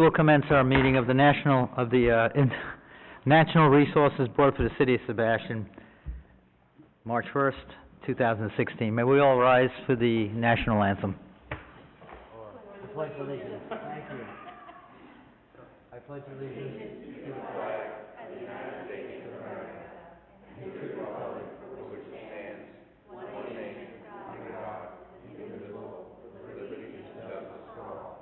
will commence our meeting of the National Resources Board for the City of Sebastian, March 1st, 2016. May we all rise for the national anthem. I pledge allegiance. Thank you. I pledge allegiance to the flag of the United States of America and to the republic for which it stands, one nation, under God, indivisible, with liberty and justice for all.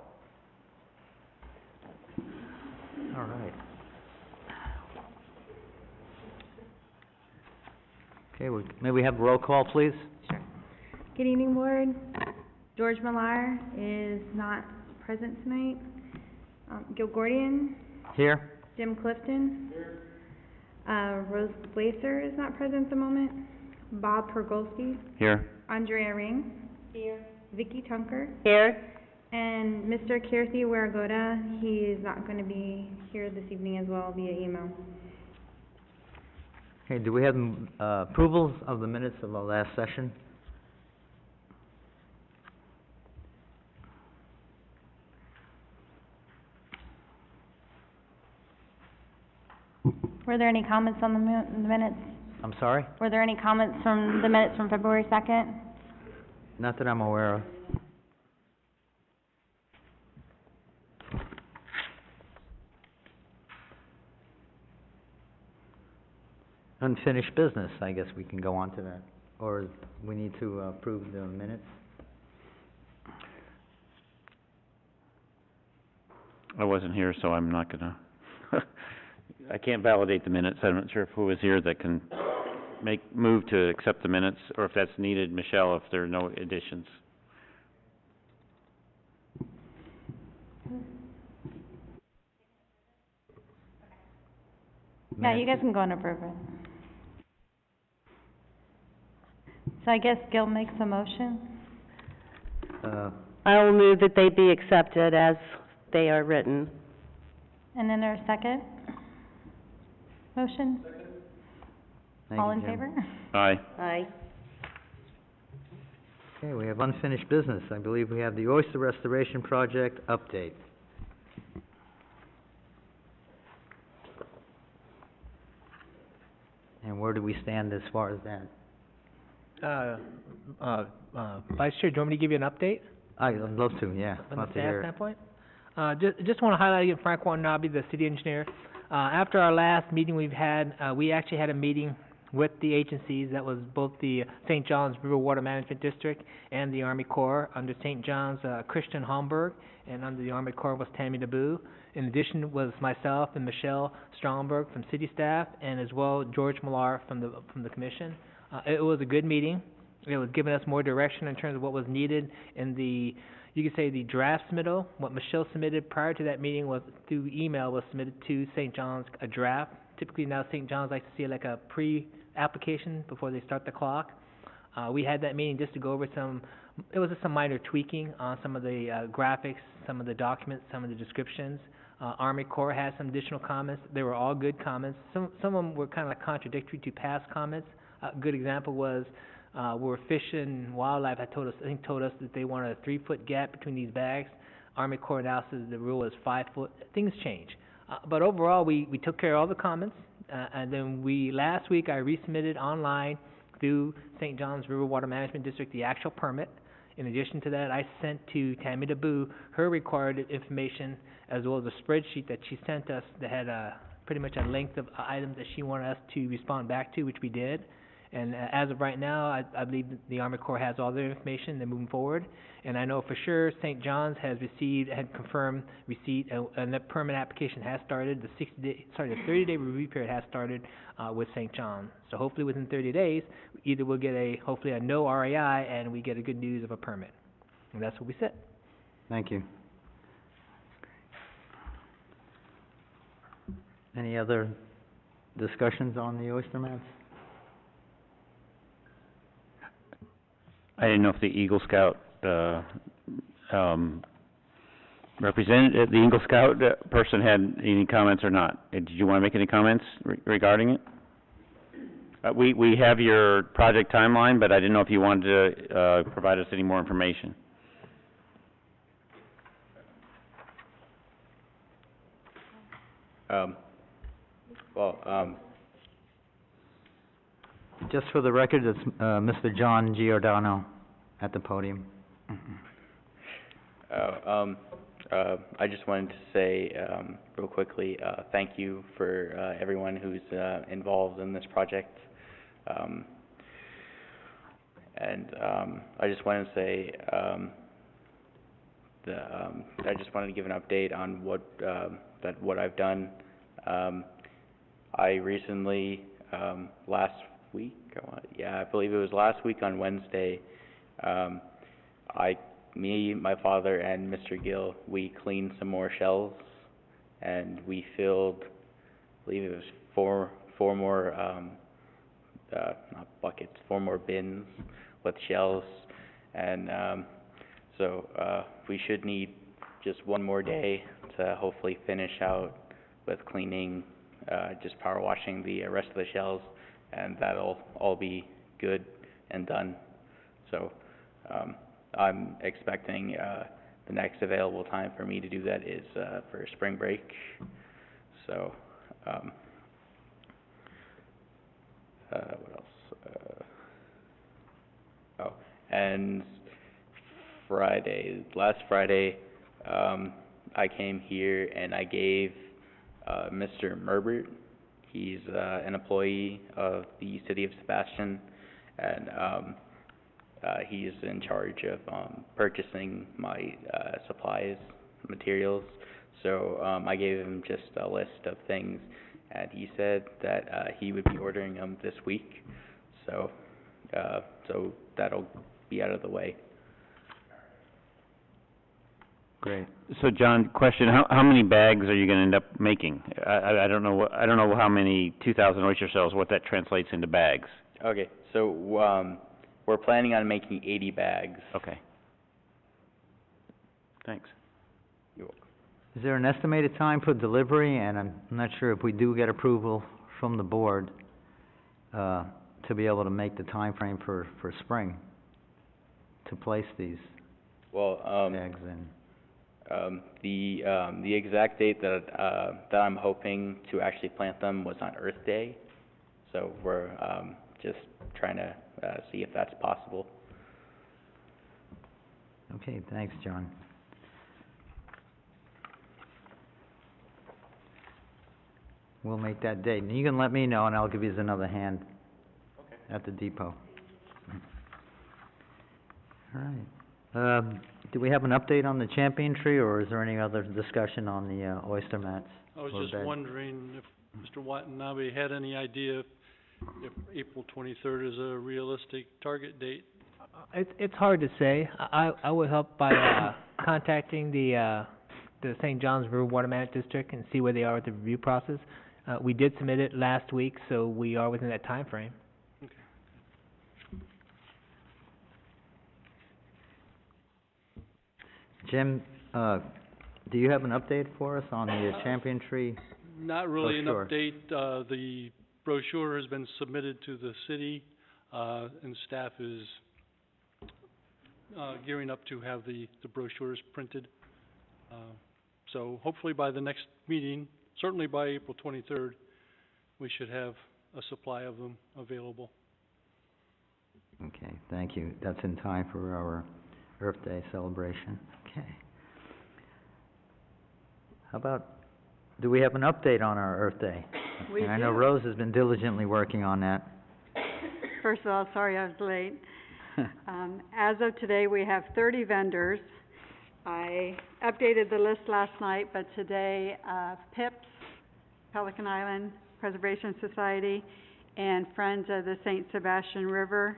All right. Okay, may we have a roll call, please? Sure. Good evening, Board. George Millar is not present tonight. Gil Gordian. Here. Jim Clifton. Here. Rose Blaser is not present at the moment. Bob Pergolski. Here. Andrea Ring. Here. Vicky Tunker. Here. And Mr. Kirthi Waragoda, he is not going to be here this evening as well via email. Okay, do we have approvals of the minutes of our last session? Were there any comments on the minutes? I'm sorry? Were there any comments from the minutes from February 2nd? Not that I'm aware of. Unfinished business, I guess we can go on to that. Or we need to approve the minutes? I wasn't here, so I'm not gonna I can't validate the minutes. I'm not sure who was here that can move to accept the minutes, or if that's needed, Michelle, if there are no additions. Yeah, you guys can go and approve it. So I guess Gil makes a motion. I will move that they be accepted as they are written. And then there's a second motion? Thank All you, in Jim. favor? Aye. Aye. Okay, we have unfinished business. I believe we have the Oyster Restoration Project update. And where do we stand as far as that? Vice Chair, do you want me to give you an update? I'd love to, yeah. From Love the to staff hear it. standpoint? Just want to highlight again Frank Watanabe, the city engineer. After our last meeting we've had, we actually had a meeting with the agencies. That was both the St. John's River Water Management District and the Army Corps. Under St. John's, Christian Homburg, and under the Army Corps was Tammy DeBoo. In addition was myself and Michelle Stromberg from city staff, and as well George Millar from the commission. It was a good meeting. It was giving us more direction in terms of what was needed in the, you could say, the draft submittal. What Michelle submitted prior to that meeting was through email, was submitted to St. John's, a draft. Typically now St. John's likes to see like a pre-application before they start the clock. We had that meeting just to go over it was just some minor tweaking on some of the graphics, some of the documents, some of the descriptions. Army Corps had some additional comments. They were all good comments. Some of them were kind of like contradictory to past comments. A good example was where Fish and Wildlife had told us that they wanted a 3-foot gap between these bags. Army Corps now says the rule is 5 foot. Things change. But overall, we took care of all the comments. And then last week I resubmitted online through St. John's River Water Management District the actual permit. In addition to that, I sent to Tammy DeBoo her required information, as well as a spreadsheet that she sent us that had pretty much a length of items that she wanted us to respond back to, which we did. And as of right now, I believe that the Army Corps has all their information. They're moving forward. And I know for sure St. John's had confirmed receipt, and that permit application has started. The 30-day review period has started with St. John's. So hopefully within 30 days, either we'll get hopefully a no RAI and we get a good news of a permit. And that's what we said. Thank you. Any other discussions on the oyster mats? I didn't know if the Eagle Scout representative, the Eagle Scout person had any comments or not. Did you want to make any comments regarding it? We have your project timeline, but I didn't know if you wanted to provide us any more information. Well, Just for the record, it's, Mr. John Giordano at the podium. I just wanted to say, real quickly, thank you for, everyone who's, involved in this project. I just wanted to say, I just wanted to give an update on what I've done. I recently, last week, I believe it was last week on Wednesday, me, my father, and Mr. Gill, we cleaned some more shells, and we filled, I believe it was four more, not buckets, 4 more bins with shells, and, so, we should need just one more day to hopefully finish out with cleaning, just power washing the rest of the shells, and that'll all be good and done. So, I'm expecting, the next available time for me to do that is, for spring break. So, what else? And last Friday, I came here and I gave, Mr. Merbert, he's, an employee of the city of Sebastian, and, he's in charge of, purchasing my, supplies, materials, so, I gave him just a list of things, and he said that, he would be ordering them this week, so that'll be out of the way. Great. So, John, question, how many bags are you gonna end up making? I don't know how many 2,000 oyster shells, what that translates into bags. Okay, so, we're planning on making 80 bags. Okay. Thanks. You're welcome. Is there an estimated time for delivery? And I'm not sure if we do get approval from the board, to be able to make the time frame for spring, to place these Well, bags in. the exact date that I'm hoping to actually plant them was on Earth Day, so we're, just trying to, see if that's possible. Okay, thanks, John. We'll make that date, and you can let me know, and I'll give you another hand at the depot. All right. Do we have an update on the champion tree, or is there any other discussion on the oyster mats? I was or just bed? wondering if Mr. Watanabe had any idea if April 23rd is a realistic target date. It's hard to say. I would help by, contacting the St. John's River Water Management District and see where they are with the review process. We did submit it last week, so we are within that time frame. Okay. Jim, do you have an update for us on the champion tree? Not really an Brochure. update. The brochure has been submitted to the city, and staff is, gearing up to have the brochures printed. So hopefully by the next meeting, certainly by April 23rd, we should have a supply of them available. Okay, thank you. That's in time for our Earth Day celebration. Okay. How about, do we have an update on our Earth Day? We And I know do. Rose has been diligently working on that. First of all, sorry I was late. As of today, we have 30 vendors. I updated the list last night, but today, PIPS, Pelican Island Preservation Society, and Friends of the St. Sebastian River,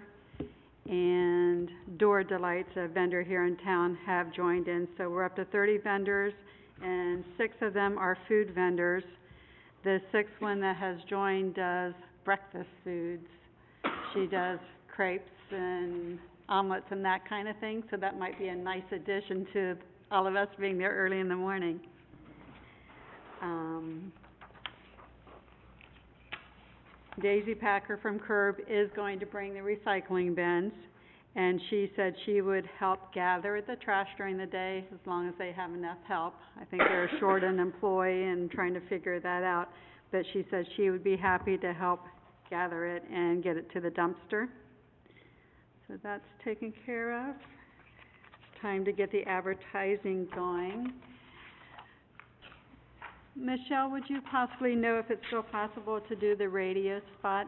and Door Delights, a vendor here in town, have joined in. So we're up to 30 vendors, and 6 of them are food vendors. The 6th one that has joined does breakfast foods. She does crepes and omelets and that kind of thing, so that might be a nice addition to all of us being there early in the morning. Daisy Packer from Curb is going to bring the recycling bins, And she said she would help gather the trash during the day as long as they have enough help. I think they're short an employee and trying to figure that out. But she said she would be happy to help gather it and get it to the dumpster. So that's taken care of. Time to get the advertising going. Michelle, would you possibly know if it's still possible to do the radio spot?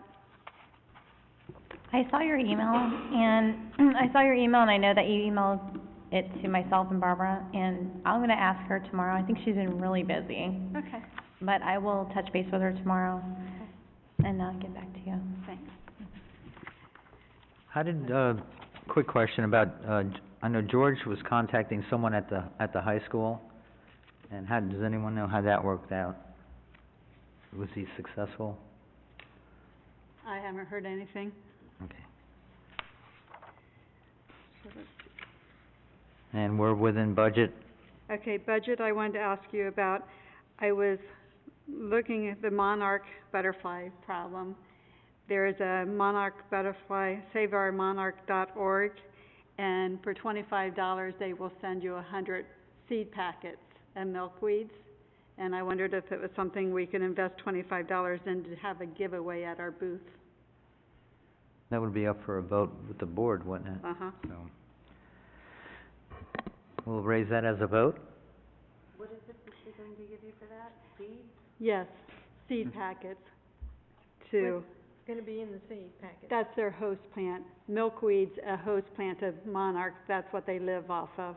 I saw your email, and I know that you emailed it to myself and Barbara, and I'm gonna ask her tomorrow. I think she's been really busy, Okay, but I will touch base with her tomorrow and, get back to you. thanks. How did, quick question about, I know George was contacting someone at the high school, and does anyone know how that worked out? Was he successful? I haven't heard anything. Okay. So let's And we're within budget? Okay, budget I wanted to ask you about. I was looking at the monarch butterfly problem. There is a monarch butterfly, saveourmonarch.org, and for $25 they will send you 100 seed packets of milkweeds. And I wondered if it was something we could invest $25 in to have a giveaway at our booth. That would be up for a vote with the board, wouldn't it? Uh-huh. So, we'll raise that as a vote? Yes, seed packets to... It's gonna be in the seed packet. That's their host plant. Milkweed's a host plant of monarchs, that's what they live off of.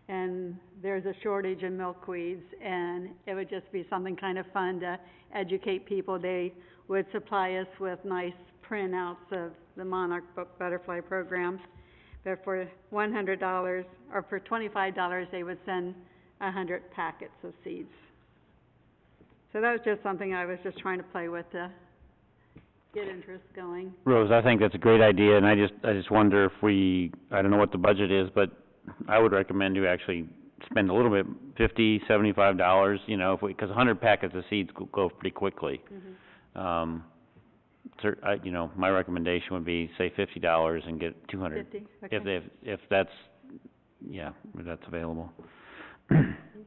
And there's a shortage of milkweeds, and it would just be something kind of fun to educate people. They would supply us with nice printouts of the monarch butterfly program. But for $100, or for $25, they would send 100 packets of seeds. So that was just something I was just trying to play with to get interest going. Rose, I think that's a great idea, and I just wonder if I don't know what the budget is, but I would recommend you actually spend a little bit, $50, $75, because 100 packets of seeds go pretty quickly. My recommendation would be, say, $50 and get 200. 50, okay. If that's available.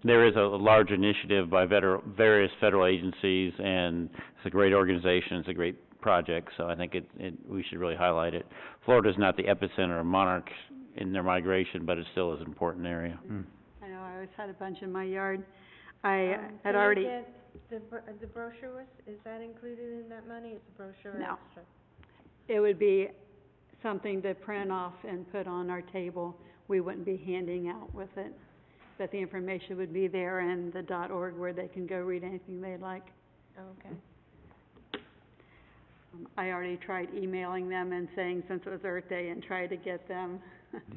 There is a large initiative by various federal agencies, and it's a great organization, it's a great project, so I think we should really highlight it. Florida's not the epicenter of monarchs in their migration, but it still is an important area. I know, I always had a bunch in my yard. I had already... Can you get the brochures, is that included in that money? Is the brochure No. extra? It would be something to print off and put on our table. We wouldn't be handing out with it. But the information would be there and the .org where they can go read anything they'd like. Oh, okay. I already tried emailing them and saying since it was Earth Day and tried to get them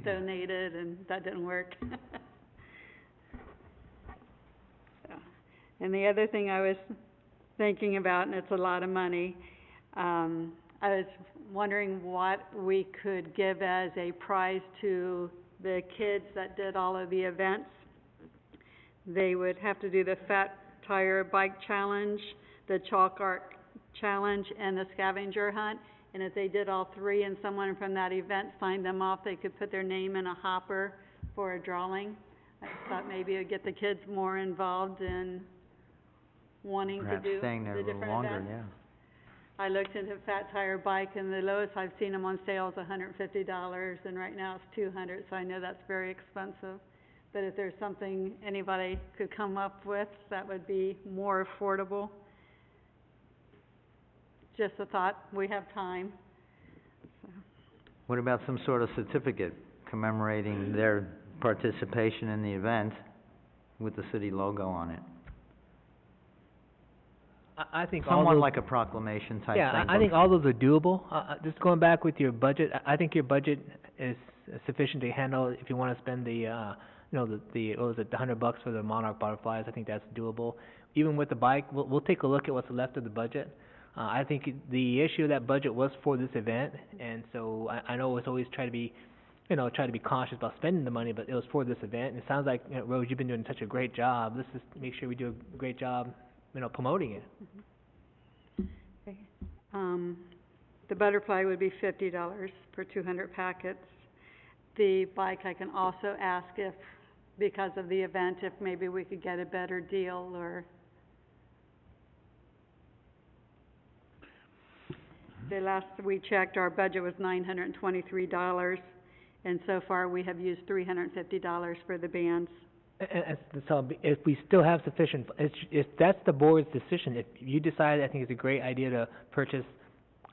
donated, and that didn't work. So, and the other thing I was thinking about, and it's a lot of money, I was wondering what we could give as a prize to the kids that did all of the events. They would have to do the Fat Tire Bike Challenge, the Chalk Art Challenge, and the Scavenger Hunt. And if they did all three and someone from that event signed them off, they could put their name in a hopper for a drawing. I thought maybe it would get the kids more involved in wanting Perhaps to do staying there the a little different longer, events. yeah. I looked into Fat Tire Bike, and the lowest I've seen them on sale is $150, and right now it's $200, so I know that's very expensive. But if there's something anybody could come up with that would be more affordable, just a thought, we have time. So. What about some sort of certificate commemorating their participation in the event with the city logo on it? I think all Somewhat those, like a proclamation type thing. yeah, I think all those are doable. Just going back with your budget, I think your budget is sufficient to handle if you want to spend the what was it, the $100 for the monarch butterflies. I think that's doable. Even with the bike, we'll take a look at what's left of the budget. I think the issue of that budget was for this event, and so I know it's always try to be cautious about spending the money, but it was for this event. And it sounds like, Rose, you've been doing such a great job. Let's just make sure we do a great job, promoting it. Okay. The butterfly would be $50 for 200 packets, the bike, I can also ask if, because of the event, if maybe we could get a better deal, or... The last we checked, our budget was $923, and so far we have used $350 for the bands. So if we still have sufficient, if that's the board's decision, if you decide, I think it's a great idea to purchase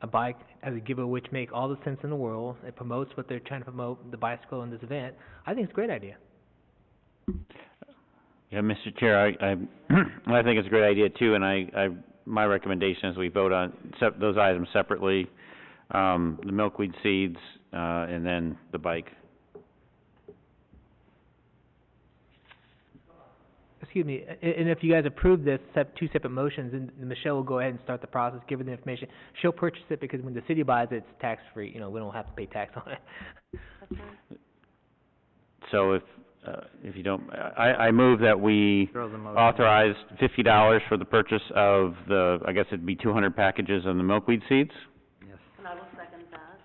a bike as a giveaway, which make all the sense in the world. It promotes what they're trying to promote, the bicycle in this event. I think it's a great idea. Yeah, Mr. Chair, I think it's a great idea too, and my recommendation is we vote on those items separately, the milkweed seeds, and then the bike. Excuse me, and if you guys approve this, two separate motions, then Michelle will go ahead and start the process, give her the information. She'll purchase it because when the city buys it, it's tax-free, you know, we don't have to pay tax on it. That's right. So if you don't, I move that we Throw the motion. authorize $50 for the purchase of I guess it'd be 200 packages of the milkweed seeds. Yes. And I will second that.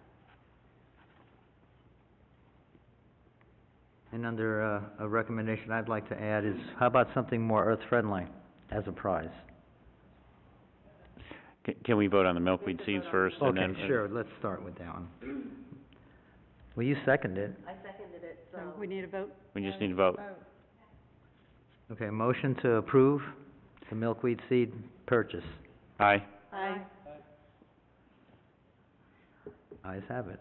And under a recommendation I'd like to add is, how about something more earth-friendly as a prize? Can we vote on the milkweed seeds first, and then? Okay, sure, let's start with that one. Well, you seconded it. I seconded it, So we need a vote? We just need to vote. Okay, motion to approve the milkweed seed purchase. Aye. Aye. Ayes have it.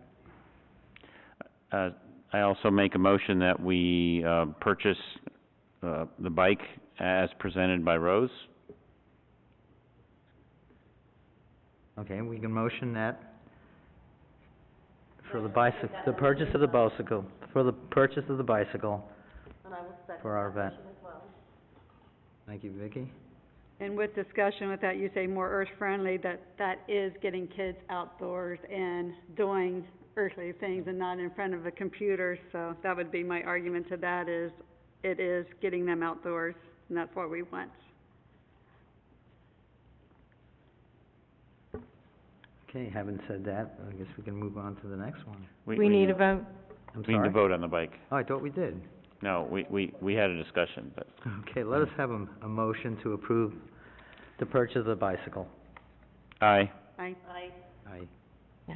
I also make a motion that we purchase the bike as presented by Rose. Okay, we can motion that for the bicycle, the purchase of the bicycle, for the purchase of the bicycle and I will second for our that event. motion as well. Thank you, Vicki. And with discussion with that, you say more earth-friendly, that is getting kids outdoors and doing earthly things and not in front of a computer, so that would be my argument to that, is it is getting them outdoors, and that's what we want. Okay, having said that, I guess we can move on to the next one. We need a vote. I'm We need to sorry? vote on the bike. Oh, I thought we did. No, we had a discussion, but Okay, let us have a motion to approve the purchase of the bicycle. aye. Aye. Aye. Aye. Yeah.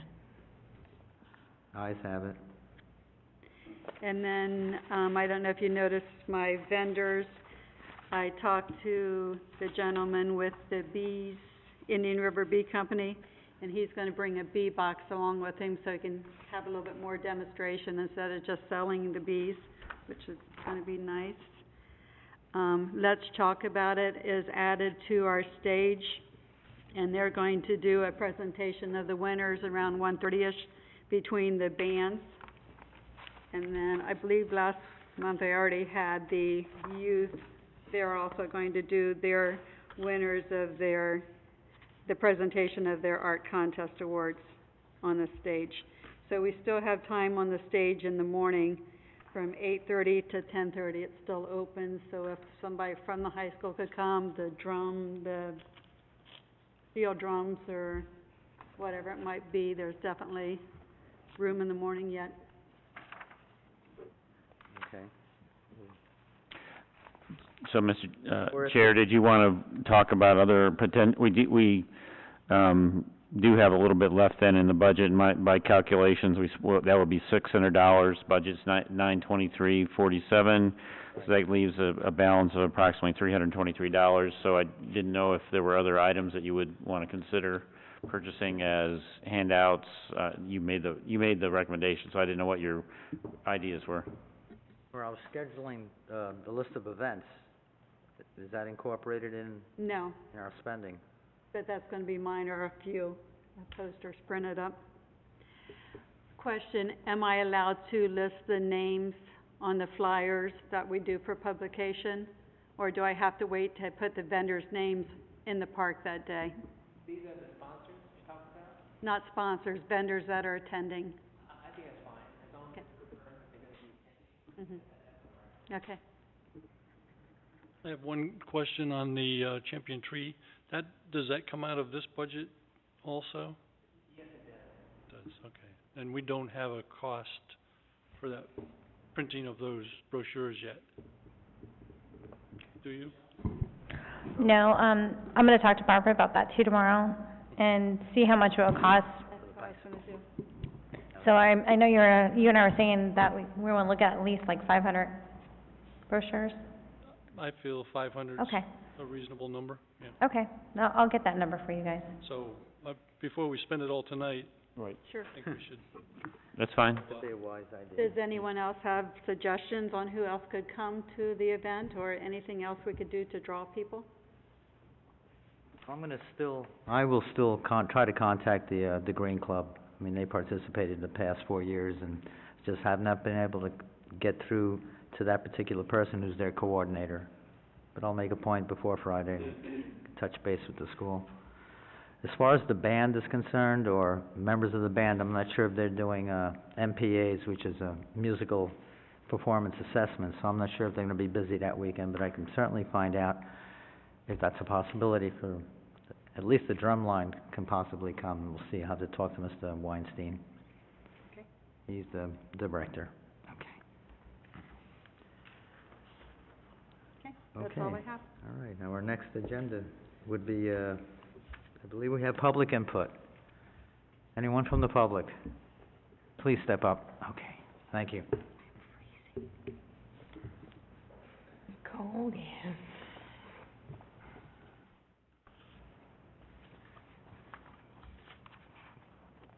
Ayes have it. And then, I don't know if you noticed my vendors. I talked to the gentleman with the bees, Indian River Bee Company, and he's gonna bring a bee box along with him so he can have a little bit more demonstration instead of just selling the bees, which is gonna be nice. Let's Talk About It is added to our stage, and they're going to do a presentation of the winners around 1:30-ish between the bands. And then, I believe last month I already had the youth, they're also going to do their winners of the presentation of their art contest awards on the stage. So we still have time on the stage in the morning from 8:30 to 10:30. It's still open, so if somebody from the high school could come, the field drums or whatever it might be, there's definitely room in the morning yet. Okay. So, Mr. Chair, did you want to talk about other we do have a little bit left then in the budget. By calculations, that would be $600. Budget's $923.47. So that leaves a balance of approximately $323. So I didn't know if there were other items that you would want to consider purchasing as handouts. You made the recommendation, so I didn't know what your ideas were. Well, I was scheduling the list of events. Is that incorporated in No, our spending? but that's gonna be minor, a few posters printed up. Question, am I allowed to list the names on the flyers that we do for publication? Or do I have to wait to put the vendors' names in the park that day? These are the sponsors you're talking about? Not sponsors, vendors that are attending. I think that's fine, as long as it's confirmed that they're gonna be Okay. I have one question on the, Champion Tree. Does that come out of this budget also? Yes, it does. Does, okay. And we don't have a cost for that printing of those brochures yet. Do you? No, I'm gonna talk to Barbara about that too tomorrow and see how much it will cost. That's what I was gonna do. So I know you and I were saying that we wanna look at least like 500 brochures. I feel 500's Okay, a reasonable number, yeah. okay. I'll get that number for you guys. So, before we spend it all tonight, Right. Sure. I think we should, That's fine. That'd be a wise idea. Does anyone else have suggestions on who else could come to the event, or anything else we could do to draw people? I will still try to contact the Green Club. I mean, they participated in the past 4 years and just have not been able to get through to that particular person who's their coordinator. But I'll make a point before Friday to touch base with the school. As far as the band is concerned, or members of the band, I'm not sure if they're doing MPAs, which is a musical performance assessment, so I'm not sure if they're gonna be busy that weekend, but I can certainly find out if that's a possibility for, at least the drum line can possibly come. We'll see how to talk to Mr. Weinstein. Okay. He's the director. Okay. Okay, that's all I have. All right, now our next agenda would be, I believe we have public input. Anyone from the public? Please step up. Okay, thank you. Cold, yeah.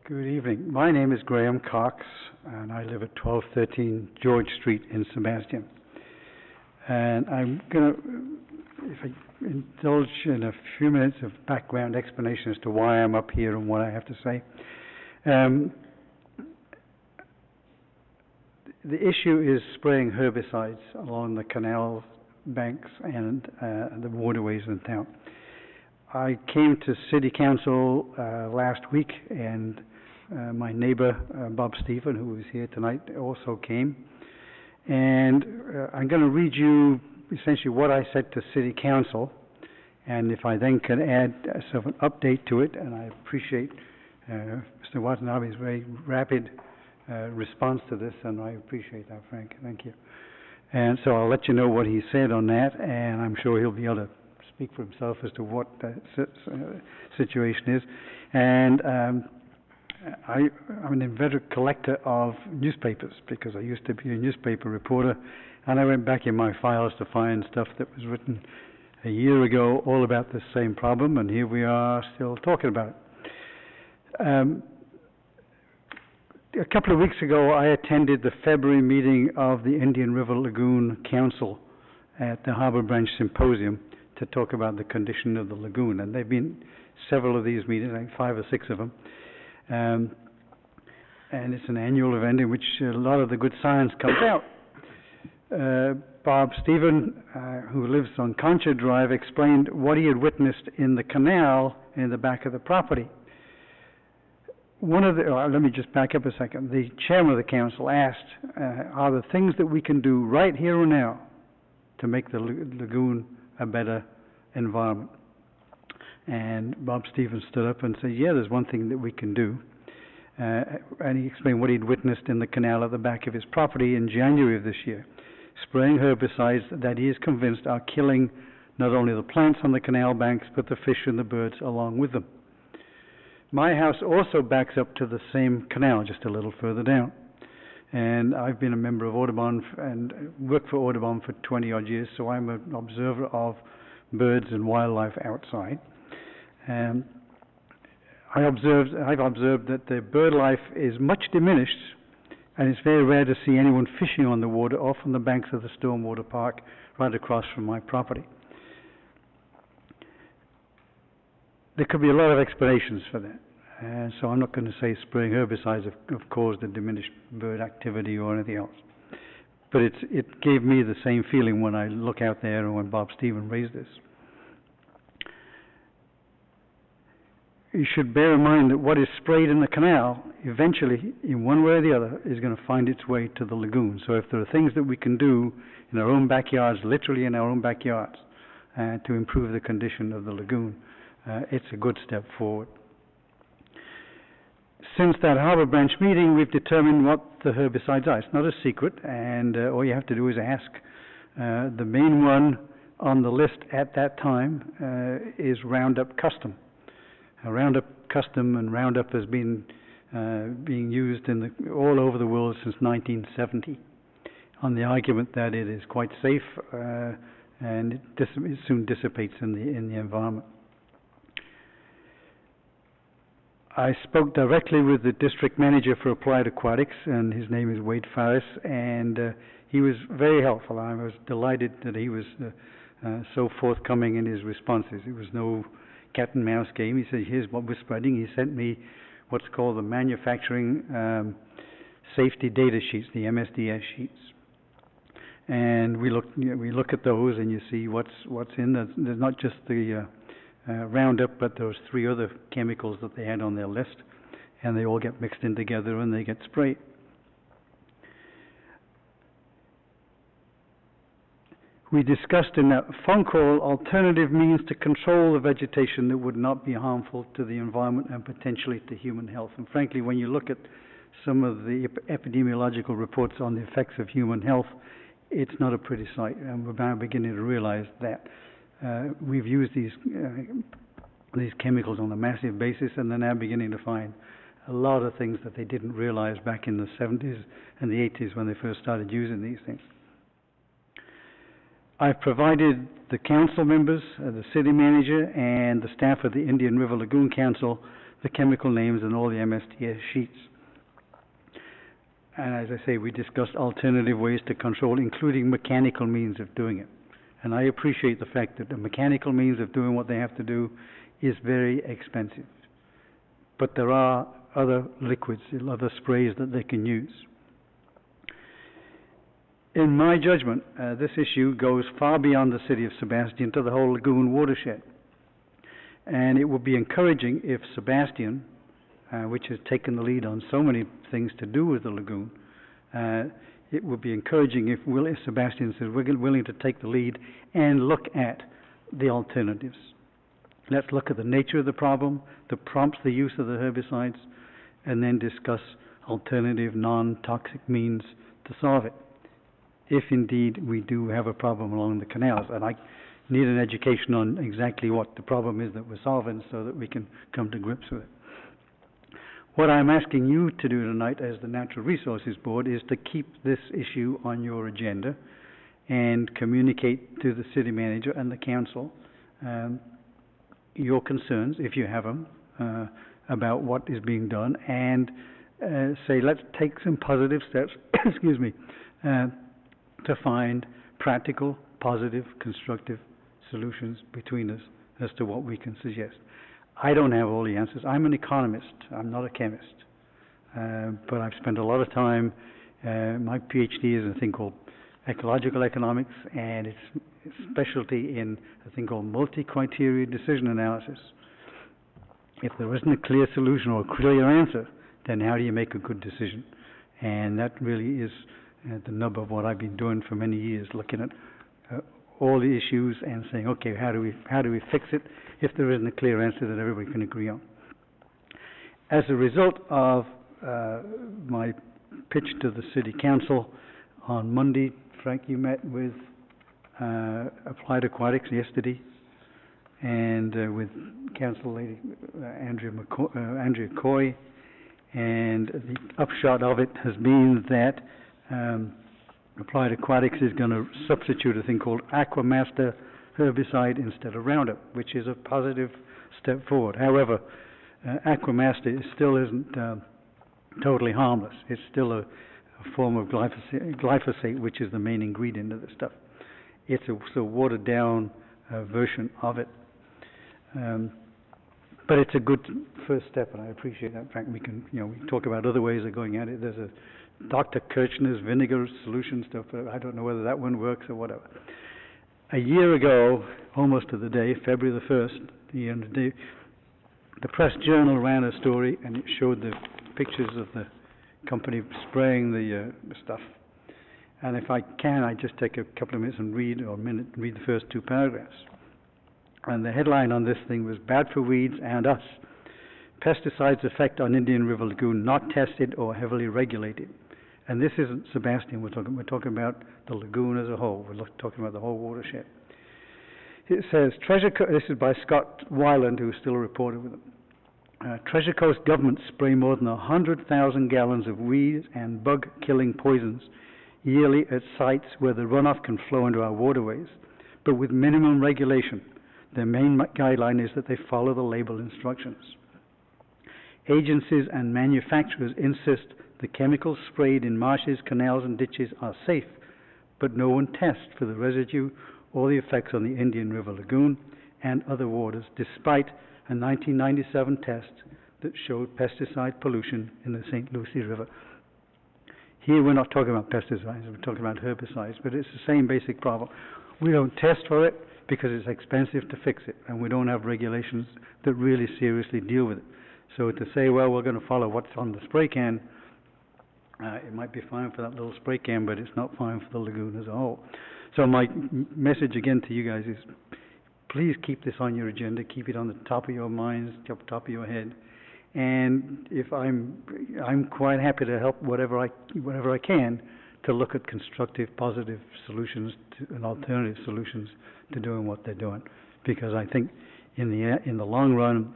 Good evening. My name is Graham Cox, and I live at 1213 George Street in Sebastian. And I'm going to, if I indulge in a few minutes of background explanation as to why I'm up here and what I have to say. The issue is spraying herbicides along the canal banks and the waterways in town. I came to City Council last week, and my neighbor, Bob Stephen, who is here tonight, also came. And I'm going to read you essentially what I said to City Council, and if I then can add sort of an update to it, and I appreciate Mr. Watanabe's very rapid response to this, and I appreciate that, Frank. Thank you. And so I'll let you know what he said on that, and I'm sure he'll be able to speak for himself as to what the situation is. And I'm an inveterate collector of newspapers because I used to be a newspaper reporter, and I went back in my files to find stuff that was written a year ago all about this same problem, and here we are still talking about it. A couple of weeks ago, I attended the February meeting of the Indian River Lagoon Council at the Harbour Branch Symposium to talk about the condition of the lagoon, and there have been several of these meetings, I think 5 or 6 of them. And it's an annual event in which a lot of the good science comes out. Bob Stephen, who lives on Concha Drive, explained what he had witnessed in the canal in the back of the property. Let me just back up a second. The chairman of the council asked, are there things that we can do right here and now to make the lagoon a better environment? And Bob Stevens stood up and said, yeah, there's one thing that we can do. And he explained what he'd witnessed in the canal at the back of his property in January of this year, spraying herbicides that he is convinced are killing not only the plants on the canal banks, but the fish and the birds along with them. My house also backs up to the same canal, just a little further down. And I've been a member of Audubon and worked for Audubon for 20 odd years, so I'm an observer of birds and wildlife outside. I've observed that the bird life is much diminished, and it's very rare to see anyone fishing on the water or from the banks of the Stormwater Park right across from my property. There could be a lot of explanations for that. And so I'm not going to say spraying herbicides have caused a diminished bird activity or anything else. But it gave me the same feeling when I look out there and when Bob Stephen raised this. You should bear in mind that what is sprayed in the canal, eventually, in one way or the other, is going to find its way to the lagoon. So if there are things that we can do in our own backyards, literally in our own backyards, to improve the condition of the lagoon, it's a good step forward. Since that Harbour Branch meeting, we've determined what the herbicides are. It's not a secret, and all you have to do is ask. The main one on the list at that time is Roundup Custom. Roundup Custom and Roundup has been being used all over the world since 1970, on the argument that it is quite safe and it soon dissipates in the environment. I spoke directly with the district manager for Applied Aquatics, and his name is Wade Farris, and he was very helpful. I was delighted that he was so forthcoming in his responses. It was no cat and mouse game. He said, here's what we're spreading. He sent me what's called the manufacturing safety data sheets, the MSDS sheets. And we look at those, and you see what's in there. There's not just the Roundup, but those 3 other chemicals that they had on their list, and they all get mixed in together and they get sprayed. We discussed in that phone call alternative means to control the vegetation that would not be harmful to the environment and potentially to human health. And frankly, when you look at some of the epidemiological reports on the effects of human health, it's not a pretty sight, and we're now beginning to realize that. We've used these chemicals on a massive basis, and they're now beginning to find a lot of things that they didn't realize back in the 70s and the 80s when they first started using these things. I've provided the council members, the city manager, and the staff of the Indian River Lagoon Council the chemical names and all the MSDS sheets. And as I say, we discussed alternative ways to control, including mechanical means of doing it. And I appreciate the fact that the mechanical means of doing what they have to do is very expensive. But there are other liquids, other sprays that they can use. In my judgment, this issue goes far beyond the city of Sebastian to the whole lagoon watershed. And it would be encouraging if Sebastian, which has taken the lead on so many things to do with the lagoon, it would be encouraging if Sebastian says we're willing to take the lead and look at the alternatives. Let's look at the nature of the problem that prompts the use of the herbicides, and then discuss alternative non-toxic means to solve it, if indeed we do have a problem along the canals. And I need an education on exactly what the problem is that we're solving so that we can come to grips with it. What I'm asking you to do tonight as the Natural Resources Board is to keep this issue on your agenda and communicate to the city manager and the council your concerns, if you have them, about what is being done, and say let's take some positive steps excuse me, to find practical, positive, constructive solutions between us as to what we can suggest. I don't have all the answers. I'm an economist. I'm not a chemist. But I've spent a lot of time, my PhD is in a thing called ecological economics, and it's specialty in a thing called multi-criteria decision analysis. If there isn't a clear solution or a clear answer, then how do you make a good decision? And that really is the nub of what I've been doing for many years, looking at all the issues and saying, okay, how do we fix it if there isn't a clear answer that everybody can agree on. As a result of my pitch to the City Council on Monday, Frank, you met with Applied Aquatics yesterday, and with Council Lady Andrea Coy, and the upshot of it has been that Applied Aquatics is going to substitute a thing called Aquamaster herbicide instead of Roundup, which is a positive step forward. However, Aquamaster still isn't totally harmless. It's still a form of glyphosate, which is the main ingredient of the stuff. It's a watered down version of it. But it's a good first step, and I appreciate that. In fact, we can, we talk about other ways of going at it. There's a Dr. Kirchner's vinegar solution stuff, but I don't know whether that one works or whatever. A year ago, almost to the day, February the 1st, the Press Journal ran a story, and it showed the pictures of the company spraying the stuff. And if I can, I just take a couple of minutes and read the first 2 paragraphs. And the headline on this thing was, "Bad for Weeds and Us. pesticides' effect on Indian River Lagoon not tested or heavily regulated. And this isn't Sebastian we're talking about the lagoon as a whole. We're talking about the whole watershed. It says, this is by Scott Weiland, who's still a reporter with them. Treasure Coast governments spray more than 100,000 gallons of weed and bug-killing poisons yearly at sites where the runoff can flow into our waterways, but with minimum regulation. Their main guideline is that they follow the label instructions. Agencies and manufacturers insist the chemicals sprayed in marshes, canals, and ditches are safe, but no one tests for the residue or the effects on the Indian River Lagoon and other waters, despite a 1997 test that showed pesticide pollution in the St. Lucie River. Here we're not talking about pesticides, we're talking about herbicides, but it's the same basic problem. We don't test for it because it's expensive to fix it, and we don't have regulations that really seriously deal with it. So to say, well, we're going to follow what's on the spray can, it might be fine for that little spray can, but it's not fine for the lagoon as a whole. So my message again to you guys is, please keep this on your agenda, keep it on the top of your minds, top of your head. And if I'm quite happy to help whatever I can to look at constructive, positive solutions and alternative solutions to doing what they're doing, because I think in the long run,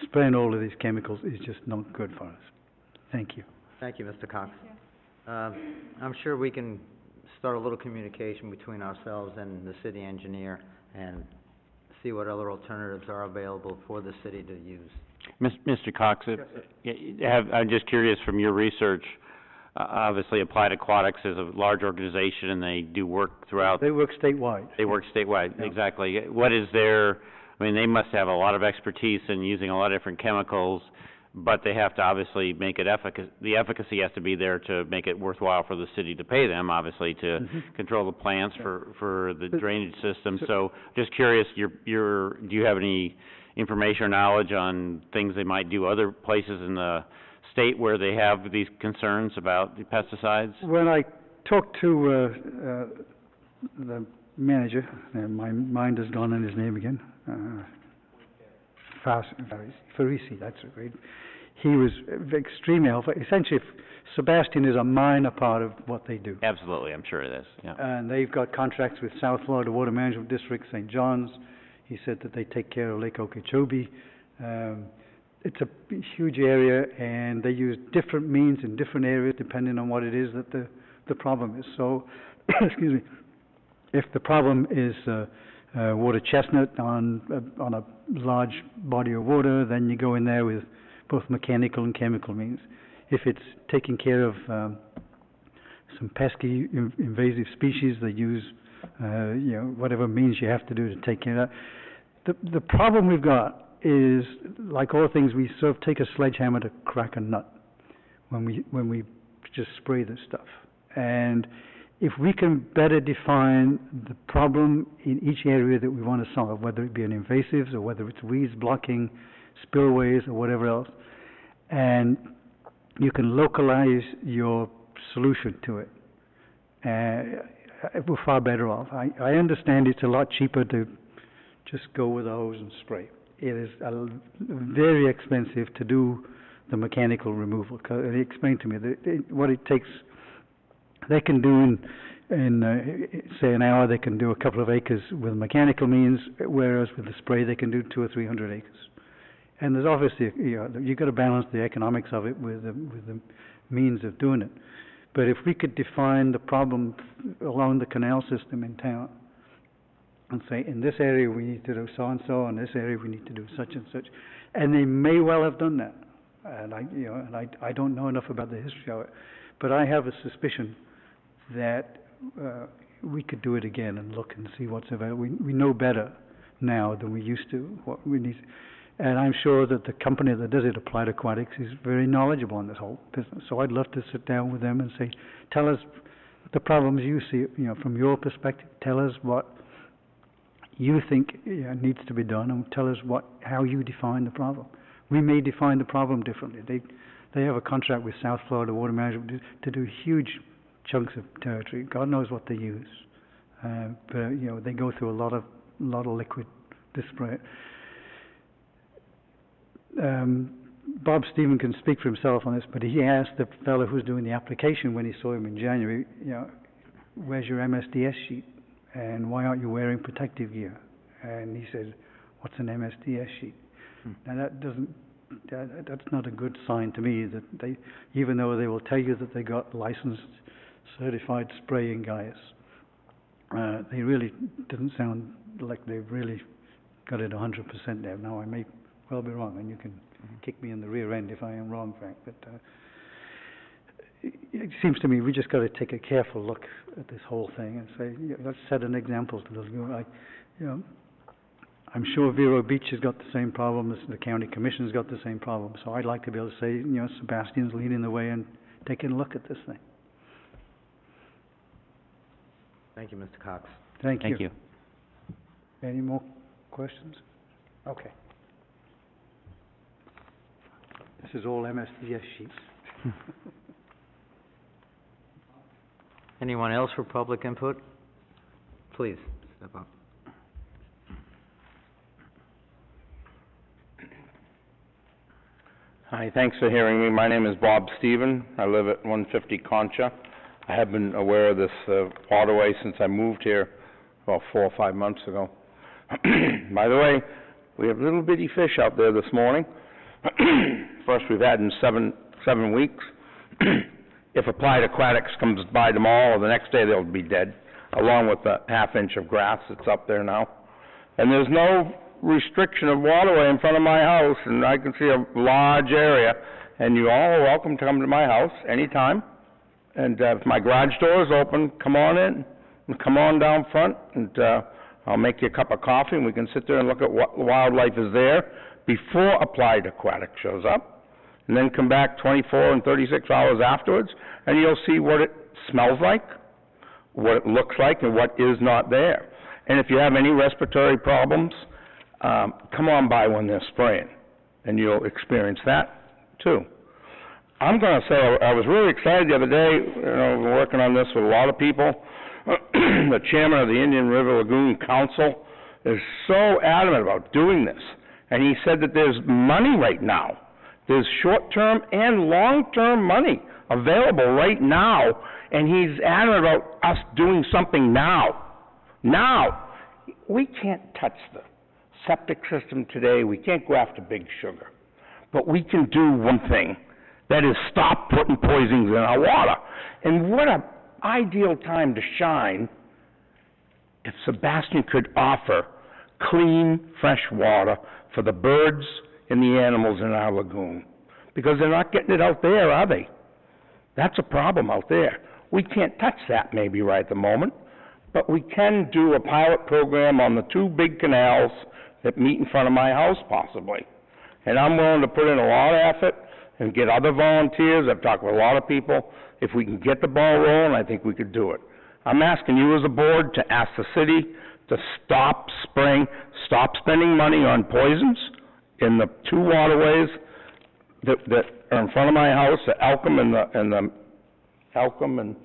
spraying all of these chemicals is just not good for us. Thank you. Thank you, Mr. Cox. I'm sure we can start a little communication between ourselves and the city engineer and see what other alternatives are available for the city to use. Mr. Cox, I'm just curious from your research, obviously Applied Aquatics is a large organization and they do work throughout. They work statewide. They work statewide, Yeah. exactly. What is their, I mean, they must have a lot of expertise in using a lot of different chemicals, but they have to obviously make it the efficacy has to be there to make it worthwhile for the city to pay them, obviously, to control the plants for the drainage system. So just curious, do you have any information or knowledge on things they might do other places in the state where they have these concerns about the pesticides? When I talked to the manager, and my mind has gone on his name again, Farisi, that's right. He was extremely helpful. Essentially, Sebastian is a minor part of what they do. Absolutely, I'm sure it is, yeah. And they've got contracts with South Florida Water Management District, St. John's. He said that they take care of Lake Okeechobee. It's a huge area, and they use different means in different areas depending on what it is that the problem is. So, excuse me, if the problem is water chestnut on a large body of water, then you go in there with both mechanical and chemical means. If it's taking care of some pesky invasive species, they use whatever means you have to do to take care of that. The problem we've got is, like all things, we sort of take a sledgehammer to crack a nut when we just spray this stuff. And if we can better define the problem in each area that we want to solve, whether it be an invasives or whether it's weeds blocking spillways or whatever else, and you can localize your solution to it, we're far better off. I understand it's a lot cheaper to just go with a hose and spray. It is very expensive to do the mechanical removal. He explained to me that what it takes. They can do in say an hour, they can do a couple of acres with mechanical means, whereas with the spray they can do 200 or 300 acres. And there's obviously, you've got to balance the economics of it with the means of doing it. But if we could define the problem along the canal system in town, and say, in this area we need to do so-and-so, in this area we need to do such and such, and they may well have done that. And I don't know enough about the history of it, but I have a suspicion that we could do it again and look and see what's available. We know better now than we used to what we need. And I'm sure that the company that does it, Applied Aquatics, is very knowledgeable on this whole business. So I'd love to sit down with them and say, tell us the problems you see, from your perspective. Tell us what you think needs to be done, and tell us how you define the problem. We may define the problem differently. They have a contract with South Florida Water Management to do huge chunks of territory. God knows what they use, but they go through a lot of liquid to spray it. Bob Stephen can speak for himself on this, but he asked the fellow who's doing the application when he saw him in January, you know, where's your MSDS sheet? And why aren't you wearing protective gear? And he said, what's an MSDS sheet? Now that's not a good sign to me that they, even though they will tell you that they got licensed, certified spraying guys, they really didn't sound like they've really got it 100% there. Now I may well be wrong, and you can kick me in the rear end if I am wrong, Frank, but it seems to me we just got to take a careful look at this whole thing and say, you know, let's set an example to those. You know, I'm sure Vero Beach has got the same problem as the county commission's got the same problem. So I'd like to be able to say, you know, Sebastian's leading the way and taking a look at this thing. Thank you, Mr. Cox. Thank you. Thank you. Any more questions? Okay. This is all MSDS sheets. Anyone else for public input? Please, step up. Hi, thanks for hearing me. My name is Bob Stephen. I live at 150 Concha. I have been aware of this waterway since I moved here about 4 or 5 months ago. By the way, we have little bitty fish out there this morning. First we've had in seven weeks. If applied aquatics comes by tomorrow or the next day, they'll be dead, along with the half-inch of grass that's up there now. And there's no restriction of waterway in front of my house, and I can see a large area, and you all are welcome to come to my house anytime. And if my garage door is open, come on in, and come on down front, and I'll make you a cup of coffee, and we can sit there and look at what wildlife is there before applied aquatic shows up, and then come back 24 and 36 hours afterwards, and you'll see what it smells like, what it looks like, and what is not there. And if you have any respiratory problems, come on by when they're spraying, and you'll experience that too. I'm going to say I was really excited the other day. You know, I've been working on this with a lot of people. The chairman of the Indian River Lagoon Council is so adamant about doing this, and he said that there's money right now. There's short-term and long-term money available right now, and he's adamant about us doing something now. Now, we can't touch the septic system today. We can't go after Big Sugar. But we can do one thing, that is stop putting poisons in our water. And what an ideal time to shine if Sebastian could offer clean, fresh water for the birds and the animals in our lagoon. Because they're not getting it out there, are they? That's a problem out there. We can't touch that maybe right at the moment, but we can do a pilot program on the 2 big canals that meet in front of my house, possibly. And I'm willing to put in a lot of effort and get other volunteers. I've talked with a lot of people. If we can get the ball rolling, I think we could do it. I'm asking you as a board to ask the city to stop spraying, stop spending money on poisons in the 2 waterways that are in front of my house, the Elkham and the Elkham and,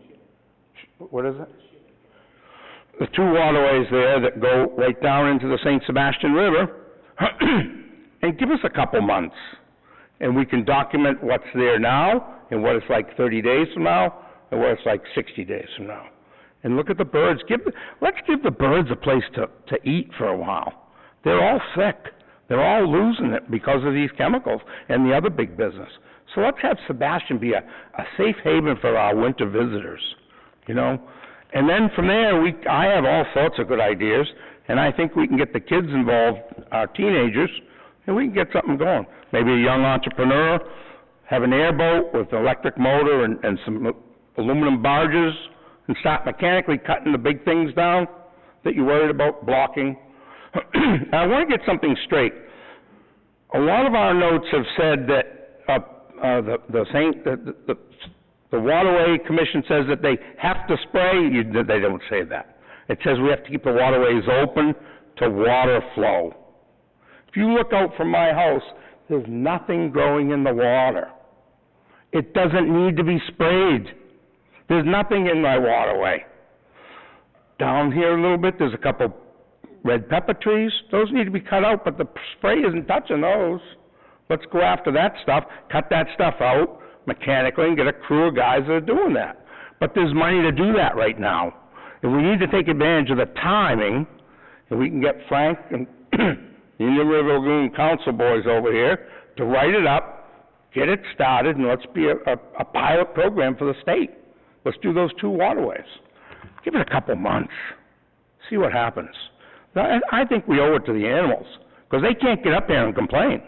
what is it? The 2 waterways there that go right down into the St. Sebastian River, and give us a couple months, and we can document what's there now, and what it's like 30 days from now, and what it's like 60 days from now. And look at the birds. Let's give the birds a place to eat for a while. They're all sick. They're all losing it because of these chemicals and the other big business. So let's have Sebastian be a safe haven for our winter visitors, you know. And then from there, I have all sorts of good ideas, and I think we can get the kids involved, our teenagers, and we can get something going. Maybe a young entrepreneur, have an airboat with an electric motor and some aluminum barges, and start mechanically cutting the big things down that you're worried about blocking. I want to get something straight. A lot of our notes have said that the Waterway Commission says that they have to spray. They don't say that. It says we have to keep the waterways open to water flow. If you look out from my house, there's nothing growing in the water. It doesn't need to be sprayed. There's nothing in my waterway. Down here a little bit, there's a couple red pepper trees. Those need to be cut out, but the spray isn't touching those. Let's go after that stuff, cut that stuff out mechanically and get a crew of guys that are doing that. But there's money to do that right now. And we need to take advantage of the timing, and we can get Frank and the Indian River Lagoon Council boys over here to write it up, get it started, and let's be a pilot program for the state. Let's do those 2 waterways. Give it a couple months. See what happens. Now, I think we owe it to the animals, because they can't get up there and complain.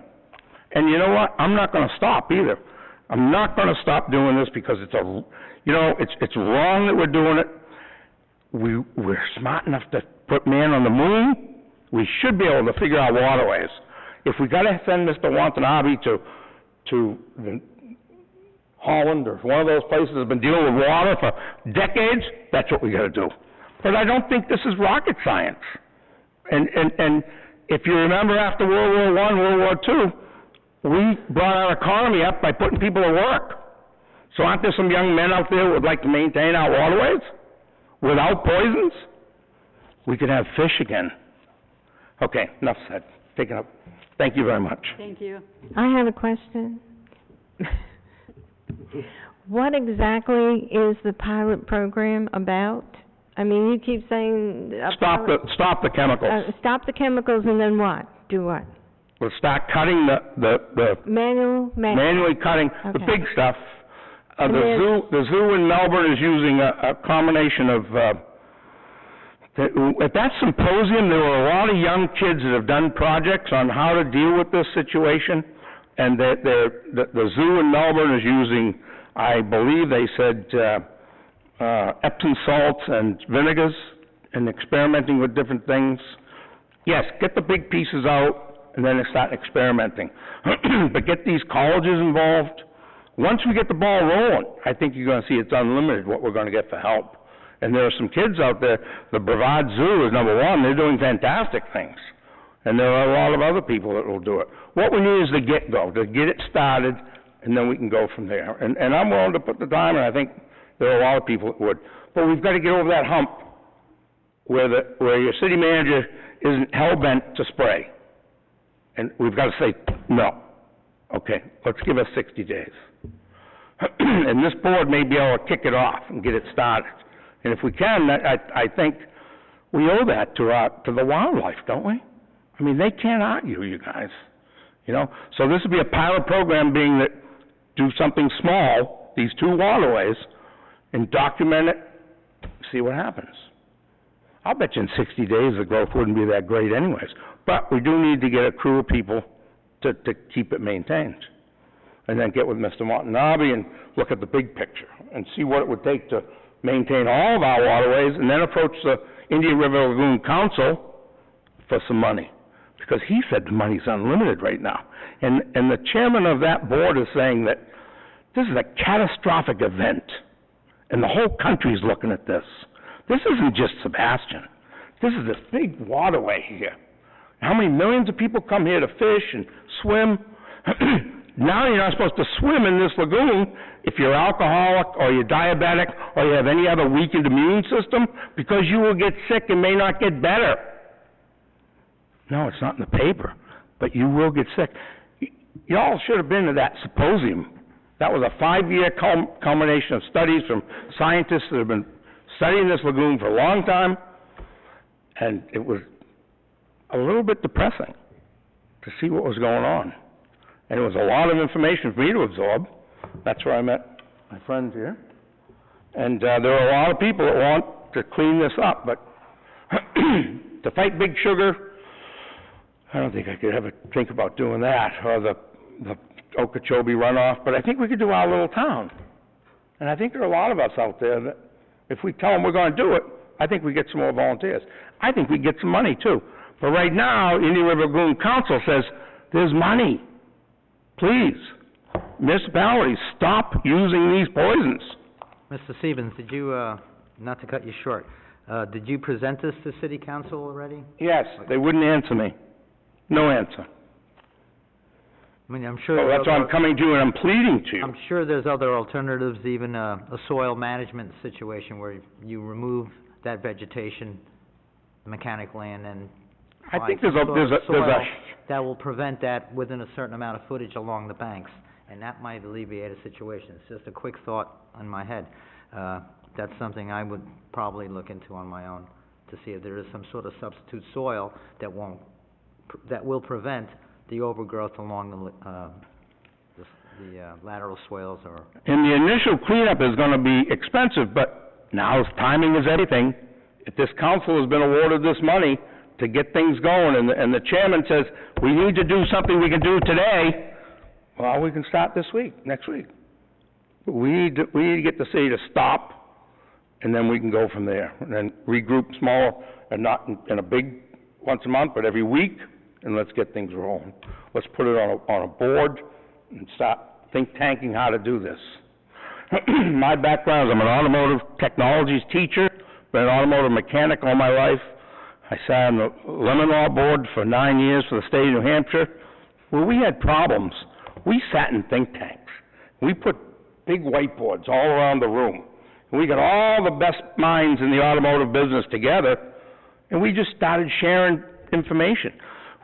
And you know what? I'm not gonna stop either. I'm not gonna stop doing this because it's it's wrong that we're doing it. We're smart enough to put man on the moon. We should be able to figure out waterways. If we gotta send Mr. Watanabe to the Holland or one of those places that's been dealing with water for decades, that's what we gotta do. But I don't think this is rocket science. And if you remember after World War I, World War II, we brought our economy up by putting people to work. So aren't there some young men out there who would like to maintain our waterways without poisons? We could have fish again. Okay, enough said. Take it up. Thank you very much. Thank you. I have a question. What exactly is the pilot program about? I mean, you keep saying... Stop the chemicals. Stop the chemicals and then what? Do what? We'll start cutting the manually cutting the big stuff. The zoo in Melbourne is using a combination of, at that symposium, there were a lot of young kids that have done projects on how to deal with this situation, and the zoo in Melbourne is using, I believe they said, Epsom salts and vinegars, and experimenting with different things. Yes, get the big pieces out, and then start experimenting. But get these colleges involved. Once we get the ball rolling, I think you're going to see it's unlimited what we're going to get for help. And there are some kids out there, the Brevard Zoo is number one, they're doing fantastic things. And there are a lot of other people that will do it. What we need is the get-go, to get it started, and then we can go from there. And I'm willing to put the time, and I think there are a lot of people that would. But we've got to get over that hump where your city manager isn't hell-bent to spray. And we've got to say, no. Okay, let's give us 60 days. And this board may be able to kick it off and get it started. And if we can, I think we owe that to the wildlife, don't we? I mean, they can't argue, you guys. You know? So this would be a pilot program being that do something small, these 2 waterways, and document it, see what happens. I'll bet you in 60 days the growth wouldn't be that great anyways. But we do need to get a crew of people to keep it maintained. And then get with Mr. Watanabe and look at the big picture and see what it would take to maintain all of our waterways, and then approach the Indian River Lagoon Council for some money. Because he said the money's unlimited right now. And the chairman of that board is saying that this is a catastrophic event. And the whole country's looking at this. This isn't just Sebastian. This is this big waterway here. How many millions of people come here to fish and swim? Now you're not supposed to swim in this lagoon if you're alcoholic or you're diabetic or you have any other weakened immune system, because you will get sick and may not get better. No, it's not in the paper, but you will get sick. Y'all should have been to that symposium. That was a 5-year culmination of studies from scientists that have been studying this lagoon for a long time, and it was a little bit depressing to see what was going on. And it was a lot of information for me to absorb. That's where I met my friends here. And there are a lot of people that want to clean this up, but to fight Big Sugar, I don't think I could ever think about doing that, or the Okeechobee runoff, but I think we could do our little town. And I think there are a lot of us out there that if we tell them we're going to do it, I think we get some more volunteers. I think we get some money too. But right now, Indian River Lagoon Council says there's money. Please, municipalities, stop using these poisons. Mr. Stevens, did you, not to cut you short, did you present this to City Council already? Yes, they wouldn't answer me. No answer. I mean, I'm sure... So that's why I'm coming to you and I'm pleading to you. I'm sure there's other alternatives, even a soil management situation where you remove that vegetation mechanically and then... I think there's a that will prevent that within a certain amount of footage along the banks, and that might alleviate a situation. It's just a quick thought in my head. That's something I would probably look into on my own, to see if there is some sort of substitute soil that that will prevent the overgrowth along the lateral swales or... And the initial cleanup is gonna be expensive, but now's timing is everything. If this council has been awarded this money to get things going, and the chairman says, we need to do something we can do today, well, we can start this week, next week. We need to get the city to stop, and then we can go from there. And then regroup smaller, and not in a big, once a month, but every week, and let's get things rolling. Let's put it on a board and start think-tanking how to do this. My background is I'm an automotive technologies teacher, been an automotive mechanic all my life. I sat on the lemon law board for 9 years for the state of New Hampshire. Where we had problems, we sat in think tanks. We put big whiteboards all around the room. We got all the best minds in the automotive business together, and we just started sharing information.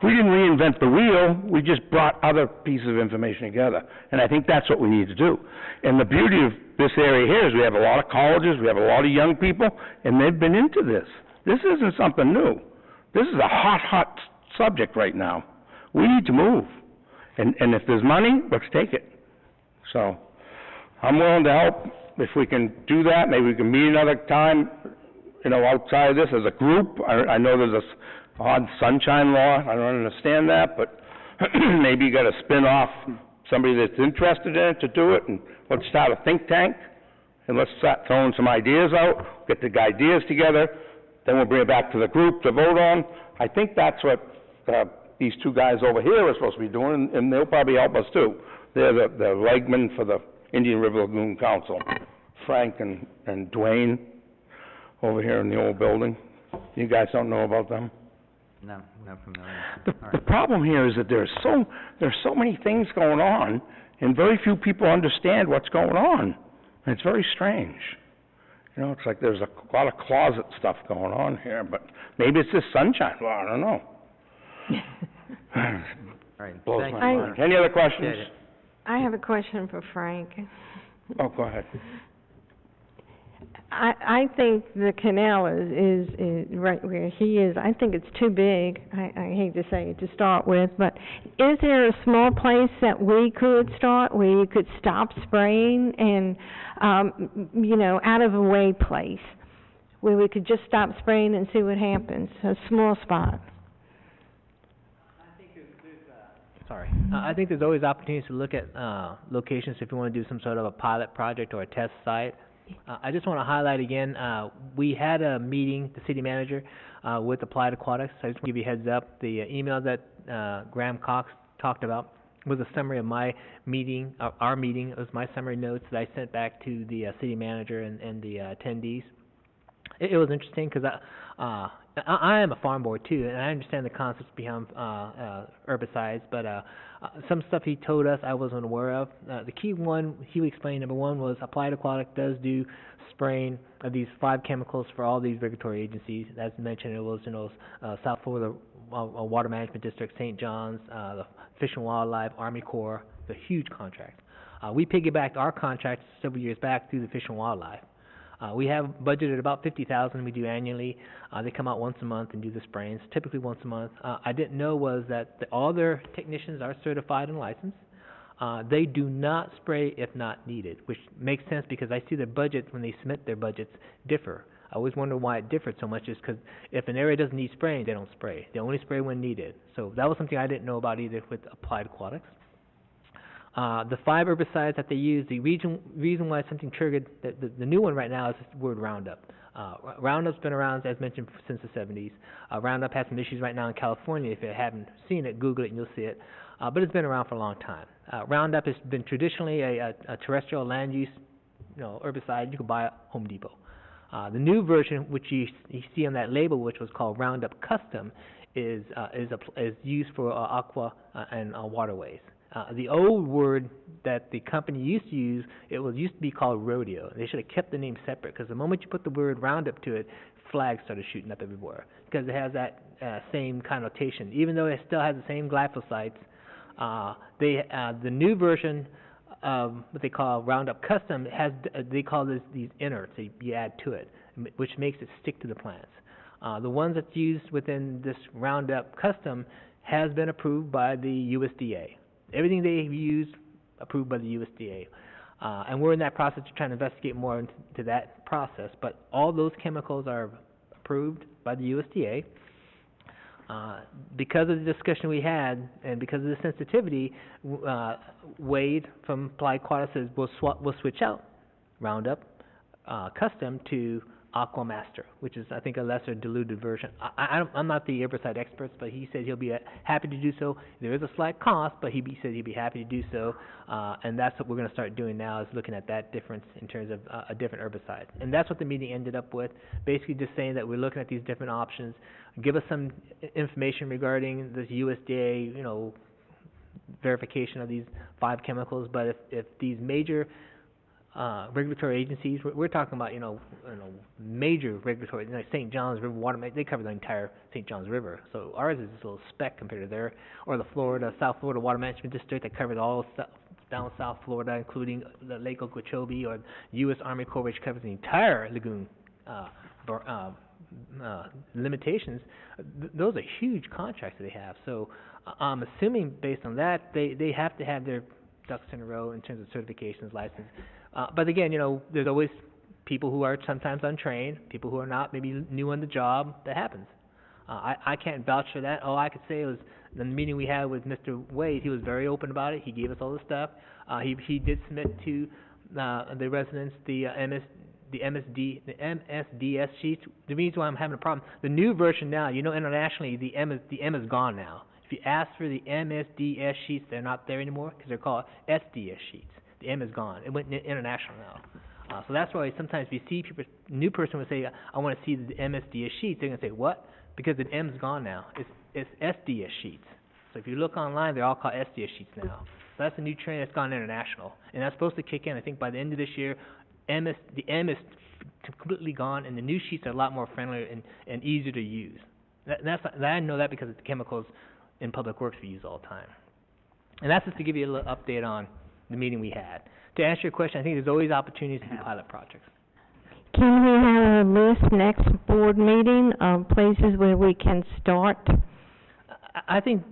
We didn't reinvent the wheel, we just brought other pieces of information together. And I think that's what we need to do. And the beauty of this area here is we have a lot of colleges, we have a lot of young people, and they've been into this. This isn't something new. This is a hot subject right now. We need to move. And if there's money, let's take it. So, I'm willing to help. If we can do that, maybe we can meet another time, outside of this as a group. I know there's this odd sunshine law. I don't understand that, but maybe you got to spin off somebody that's interested in it to do it, and let's start a think tank, and let's start throwing some ideas out, get the ideas together, then we'll bring it back to the group to vote on. I think that's what these two guys over here are supposed to be doing, and they'll probably help us too. They're the legmen for the Indian River Lagoon Council, Frank and Dwayne over here in the old building. You guys don't know about them? No, not familiar. The problem here is that there's so many things going on, and very few people understand what's going on. And it's very strange. It's like there's a lot of closet stuff going on here, but maybe it's this sunshine. Well, I don't know. All right, Blows thank my you. mind. Any other questions? Appreciate it. I have a question for Frank. Oh, go ahead. I think the canal is right where he is. I think it's too big. I hate to say it to start with, but is there a small place that we could start where you could stop spraying and, out of a way place where we could just stop spraying and see what happens? A small spot. I think there's always opportunities to look at locations if you want to do some sort of a pilot project or a test site. I just want to highlight again, we had a meeting, the city manager, with Applied Aquatics. So I just want to give you a heads up. The email that Graham Cox talked about was a summary of my meeting, our meeting. It was my summary notes that I sent back to the city manager and the attendees. It was interesting because I am a farm board too, and I understand the concepts behind herbicides, but some stuff he told us I wasn't aware of. The key one he explained, number one, was Applied Aquatic does do spraying of these 5 chemicals for all these regulatory agencies. As mentioned, it was South Florida Water Management District, St. John's, the Fish and Wildlife, Army Corps, the huge contract. We piggybacked our contract several years back through the Fish and Wildlife. We have budgeted about $50,000 we do annually. They come out once a month and do the sprayings, typically once a month. I didn't know was that all their technicians are certified and licensed. They do not spray if not needed, which makes sense because I see their budgets, when they submit their budgets, differ. I always wonder why it differed so much, is because if an area doesn't need spraying, they don't spray. They only spray when needed. So that was something I didn't know about either with Applied Aquatics. The 5 herbicides that they use, the reason why something triggered, the new one right now is the word Roundup. Roundup's been around, as mentioned, since the 70s. Roundup has some issues right now in California. If you haven't seen it, Google it and you'll see it. But it's been around for a long time. Roundup has been traditionally a terrestrial land use, herbicide you could buy at Home Depot. The new version, which you see on that label, which was called Roundup Custom, is used for aqua and waterways. The old word that the company used to use, used to be called rodeo. They should have kept the name separate, because the moment you put the word Roundup to it, flags started shooting up everywhere, because it has that same connotation. Even though it still has the same glyphosites, the new version, what they call Roundup Custom, they call these inerts that you add to it, which makes it stick to the plants. The ones that's used within this Roundup Custom has been approved by the USDA. Everything they've used, approved by the USDA. And we're in that process of trying to investigate more into that process. But all those chemicals are approved by the USDA. Because of the discussion we had, and because of the sensitivity, Wade from Applied Aquatics says we'll switch out Roundup Custom to Aquamaster, which is, I think, a lesser diluted version. I'm not the herbicide expert, but he said he'll be happy to do so. There is a slight cost, but he said he'd be happy to do so, and that's what we're going to start doing now, is looking at that difference in terms of a different herbicide. And that's what the meeting ended up with, basically just saying that we're looking at these different options. Give us some information regarding this USDA, verification of these 5 chemicals, but if these major regulatory agencies, we're talking about, major regulatory, like St. John's River Water, they cover the entire St. John's River. So ours is a little speck compared to their, or the South Florida Water Management District that covers all down South Florida, including the Lake Okeechobee, or U.S. Army Corps, which covers the entire lagoon limitations. Those are huge contracts that they have. So I'm assuming, based on that, they have to have their ducks in a row in terms of certifications, license. But again, there's always people who are sometimes untrained, people who are not maybe new on the job. That happens. I can't vouch for that. All I could say was the meeting we had with Mr. Wade, he was very open about it. He gave us all the stuff. He did submit to the residents the MSDS sheets. The reason why I'm having a problem, the new version now, internationally, the M is gone now. If you ask for the MSDS sheets, they're not there anymore because they're called SDS sheets. The M is gone. It went international now. So that's why sometimes if you see people, new person would say, I want to see the MSDS sheets, they're going to say, what? Because the M is gone now. It's SDS sheets. So if you look online, they're all called SDS sheets now. So that's a new trend that's gone international. And that's supposed to kick in, I think, by the end of this year. The M is completely gone, and the new sheets are a lot more friendly and easier to use. I know that because of the chemicals in public works we use all the time. And that's just to give you a little update on the meeting we had. To answer your question, I think there's always opportunities to do pilot projects. Can we have a list next board meeting of places where we can start? I think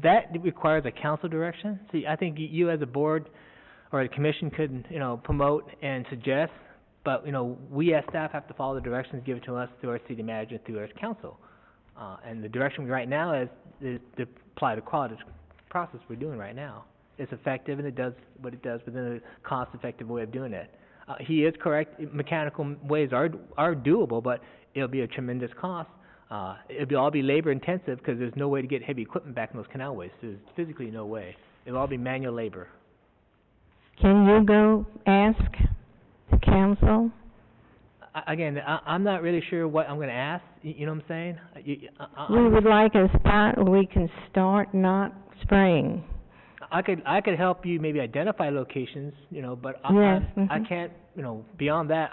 that requires a council direction. See, I think you as a board or a commission could, promote and suggest, but, we as staff have to follow the directions given to us through our city manager, through our council. And the direction right now is the applied quality process we're doing right now. It's effective, and it does what it does within a cost-effective way of doing it. He is correct. Mechanical ways are doable, but it'll be a tremendous cost. It'll all be labor-intensive because there's no way to get heavy equipment back in those canalways. There's physically no way. It'll all be manual labor. Can you go ask the council? Again, I'm not really sure what I'm going to ask. You know what I'm saying? We would like a spot where we can start not spraying. I could help you maybe identify locations, but I can't, beyond that,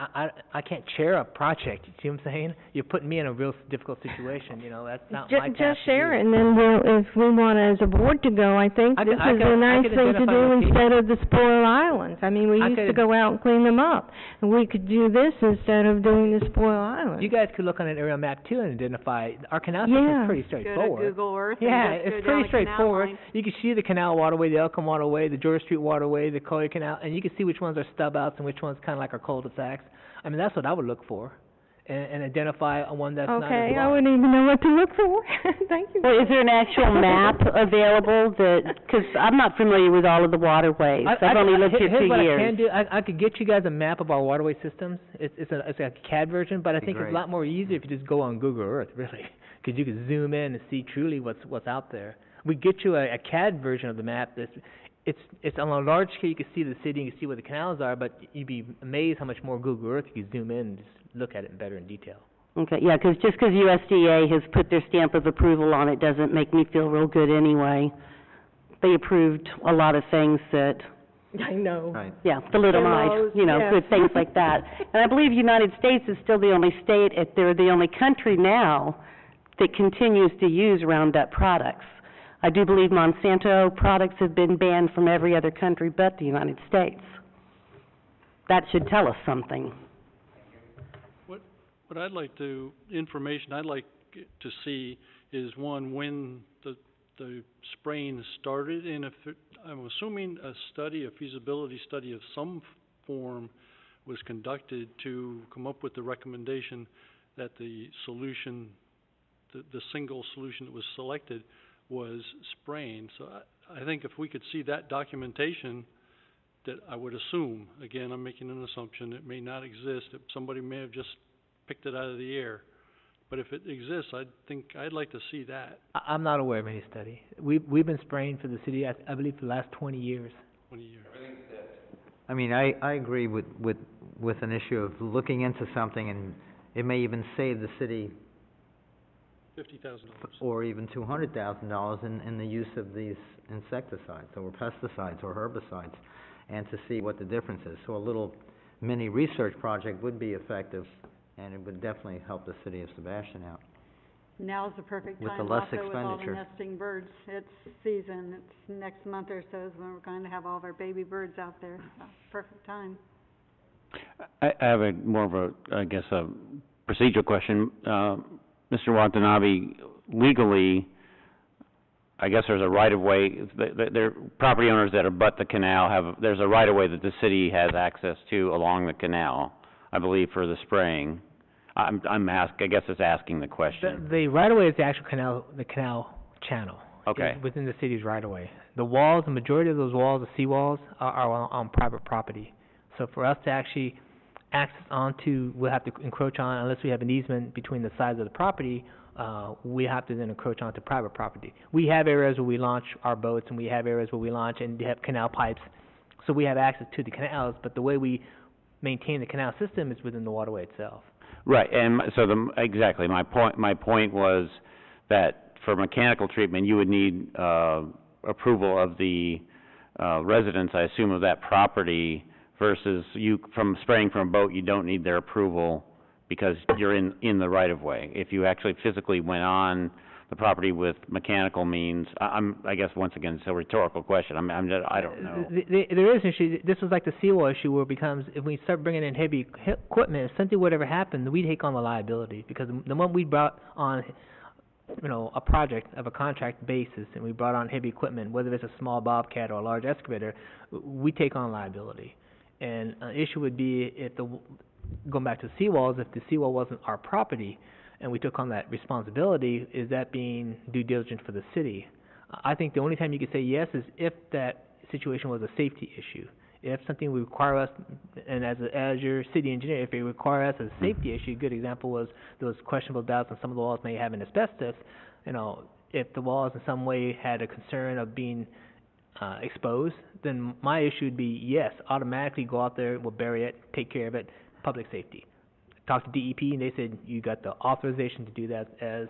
I can't chair a project. You see what I'm saying? You're putting me in a real difficult situation. That's not my task. Just share it, and then if we want as a board to go, I think this is a nice thing to do instead of the spoiled islands. I mean, we used to go out and clean them up, and we could do this instead of doing the spoiled islands. You guys could look on an aerial map too and identify our canal system is pretty straightforward. Go to Google Earth. Yeah, it's pretty straightforward. You can see the canal waterway, the Elkhorn waterway, the Georgia Street waterway, the Collier Canal, and you can see which ones are stub outs and which ones kind of like our cul-de-sacs. I mean, that's what I would look for, and identify one that's not as Okay, long. I wouldn't even know what to look for. Thank you. Well, is there an actual map available because I'm not familiar with all of the waterways. I've only lived here 2 Here's what years. I can do. I could get you guys a map of our waterway systems. It's a CAD version, but I think it's a lot more easier if you just go on Google Earth, really, because you can zoom in and see truly what's out there. We get you a CAD version of the map. It's on a large scale. You can see the city, you can see where the canals are, but you'd be amazed how much more Google Earth you can zoom in and just look at it better in detail. Okay, yeah, because just because USDA has put their stamp of approval on it doesn't make me feel real good anyway. They approved a lot of things that, I know. Right. yeah, thalidomide, yes. good things like that. And I believe United States is still the only state, they're the only country now that continues to use Roundup products. I do believe Monsanto products have been banned from every other country but the United States. That should tell us something. What I'd like to, information I'd like to see is, one, when the spraying started, and if I'm assuming a feasibility study of some form was conducted to come up with the recommendation that the solution, the single solution that was selected was spraying. So I think if we could see that documentation, that I would assume, again, I'm making an assumption, it may not exist, that somebody may have just picked it out of the air. But if it exists, I'd like to see that. I'm not aware of any study. We've been spraying for the city, I believe, for the last 20 years. 20 years. I mean, I agree with an issue of looking into something, and it may even save the city $50,000. or even $200,000 in the use of these insecticides or pesticides or herbicides, and to see what the difference is. So a little mini research project would be effective, and it would definitely help the city of Sebastian out. Now's the perfect With time the less also with all the expenditure. nesting birds. It's season, it's next month or so is when we're going to have all of our baby birds out there. So, perfect time. I have a more of a, I guess, a procedural question. Mr. Watanabe, legally, I guess there's a right-of-way, there property owners that abut the canal there's a right-of-way that the city has access to along the canal, I believe, for the spraying. I guess it's asking the question. The right-of-way is the actual canal, the canal channel. Okay. Is within the city's right-of-way. The walls, the majority of those walls, the seawalls, are on private property. So for us to actually access onto, we'll have to encroach on, unless we have an easement between the sides of the property, we have to then encroach onto private property. We have areas where we launch our boats, and we have areas where we launch and have canal pipes. So we have access to the canals, but the way we maintain the canal system is within the waterway itself. Right, and so exactly, my point was that for mechanical treatment, you would need, approval of the, residents, I assume, of that property, versus from spraying from a boat, you don't need their approval because you're in the right-of-way. If you actually physically went on the property with mechanical means, I guess, once again, it's a rhetorical question, I don't know. There is an issue. This was like the seawall issue, where it becomes, if we start bringing in heavy equipment, if something would ever happen, we take on the liability, because the moment we brought on, a project of a contract basis, and we brought on heavy equipment, whether it's a small bobcat or a large excavator, we take on liability. And an issue would be if going back to the seawalls, if the seawall wasn't our property, and we took on that responsibility, is that being due diligence for the city? I think the only time you could say yes is if that situation was a safety issue. If something would require us, and as your city engineer, if it require us as a safety issue, a good example was those questionable doubts on some of the walls may have an asbestos. If the walls in some way had a concern of being exposed, then my issue would be yes, automatically go out there, we'll bury it, take care of it, public safety. Talked to DEP, and they said you got the authorization to do that as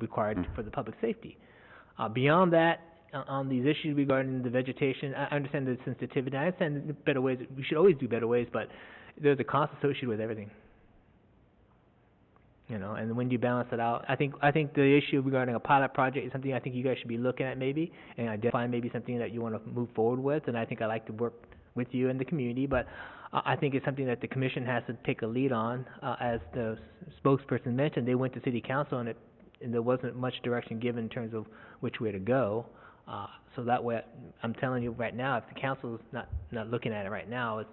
required for the public safety. Beyond that, on these issues regarding the vegetation, I understand the sensitivity. I understand the better ways. We should always do better ways, but there's a cost associated with everything. And when you balance it out, I think the issue regarding a pilot project is something I think you guys should be looking at maybe, and identify maybe something that you want to move forward with. And I think I'd like to work with you and the community, but I think it's something that the commission has to take a lead on. As the spokesperson mentioned, they went to city council, and there wasn't much direction given in terms of which way to go. So that way, I'm telling you right now, if the council is not looking at it right now,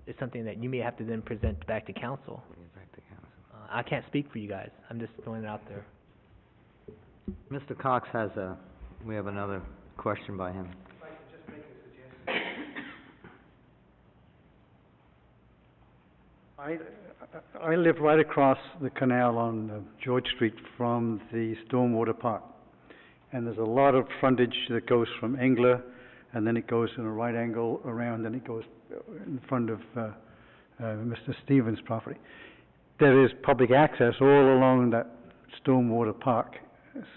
it's something that you may have to then present back to council. I can't speak for you guys. I'm just throwing it out there. Mr. Cox we have another question by him. If I could just make a suggestion. I live right across the canal on George Street from the Stormwater Park. And there's a lot of frontage that goes from Engler, and then it goes in a right angle around, and it goes in front of Mr. Stevens' property. There is public access all along that Stormwater Park,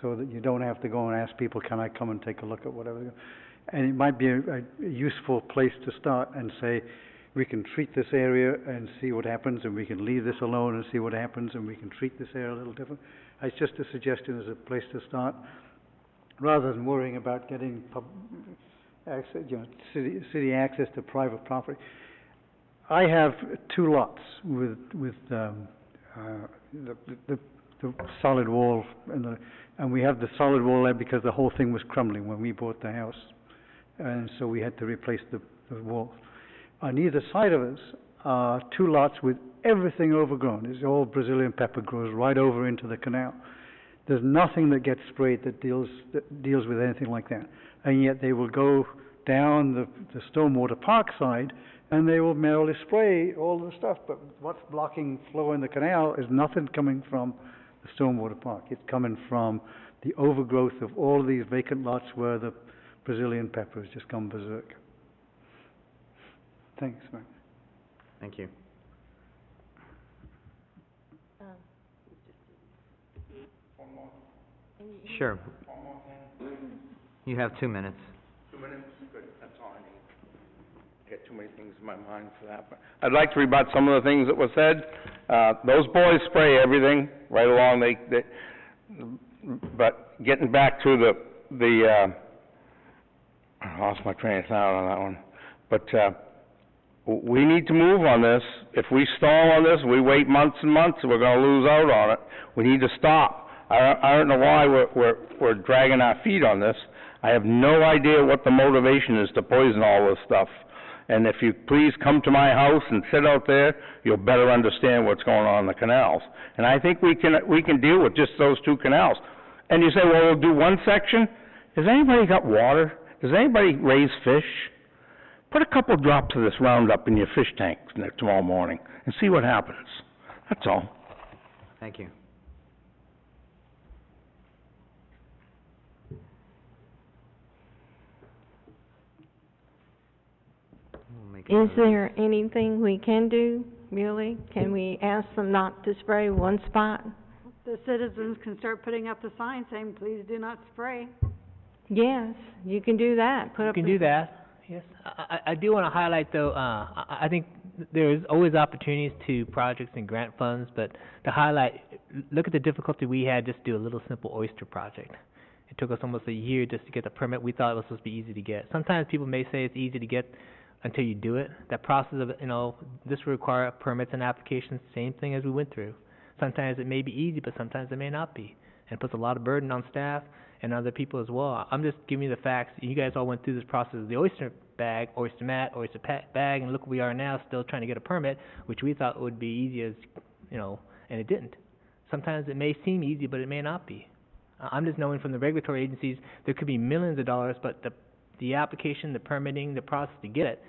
so that you don't have to go and ask people, can I come and take a look at whatever. And it might be a useful place to start and say, we can treat this area and see what happens, and we can leave this alone and see what happens, and we can treat this area a little different. It's just a suggestion as a place to start, rather than worrying about getting access, city access to private property. I have 2 lots with the solid wall, and we have the solid wall there because the whole thing was crumbling when we bought the house, and so we had to replace the walls. On either side of us are 2 lots with everything overgrown. It's all Brazilian pepper, grows right over into the canal. There's nothing that gets sprayed that deals with anything like that, and yet they will go down the stormwater park side, and they will merrily spray all the stuff, but what's blocking flow in the canal is nothing coming from the stormwater park. It's coming from the overgrowth of all of these vacant lots where the Brazilian pepper has just gone berserk. Thanks, Mike. Thank you. Sure. You have 2 minutes. 2 minutes? Good, that's all I need. I got too many things in my mind for that. But I'd like to rebut some of the things that were said. Those boys spray everything right along. But getting back to I lost my train of thought on that one. But we need to move on this. If we stall on this, we wait months and months, we're going to lose out on it. We need to stop. I don't know why we're dragging our feet on this. I have no idea what the motivation is to poison all this stuff. And if you please come to my house and sit out there, you'll better understand what's going on in the canals. And I think we can deal with just those 2 canals. And you say, well, we'll do one section. Has anybody got water? Does anybody raise fish? Put a couple drops of this Roundup in your fish tank tomorrow morning and see what happens. That's all. Thank you. Is there anything we can do, really? Can we ask them not to spray one spot? The citizens can start putting up a sign saying, please do not spray. Yes, you can do that. You can do that, yes. I do want to highlight, though, I think there's always opportunities to projects and grant funds, but to highlight, look at the difficulty we had just to do a little simple oyster project. It took us almost a year just to get the permit. We thought it was supposed to be easy to get. Sometimes people may say it's easy to get until you do it. That process of, this will require permits and applications, same thing as we went through. Sometimes it may be easy, but sometimes it may not be. And it puts a lot of burden on staff and other people as well. I'm just giving you the facts. You guys all went through this process of the oyster bag, oyster mat, oyster bag, and look where we are now still trying to get a permit, which we thought would be easy as, and it didn't. Sometimes it may seem easy, but it may not be. I'm just knowing from the regulatory agencies there could be millions of dollars, but the application, the permitting, the process to get it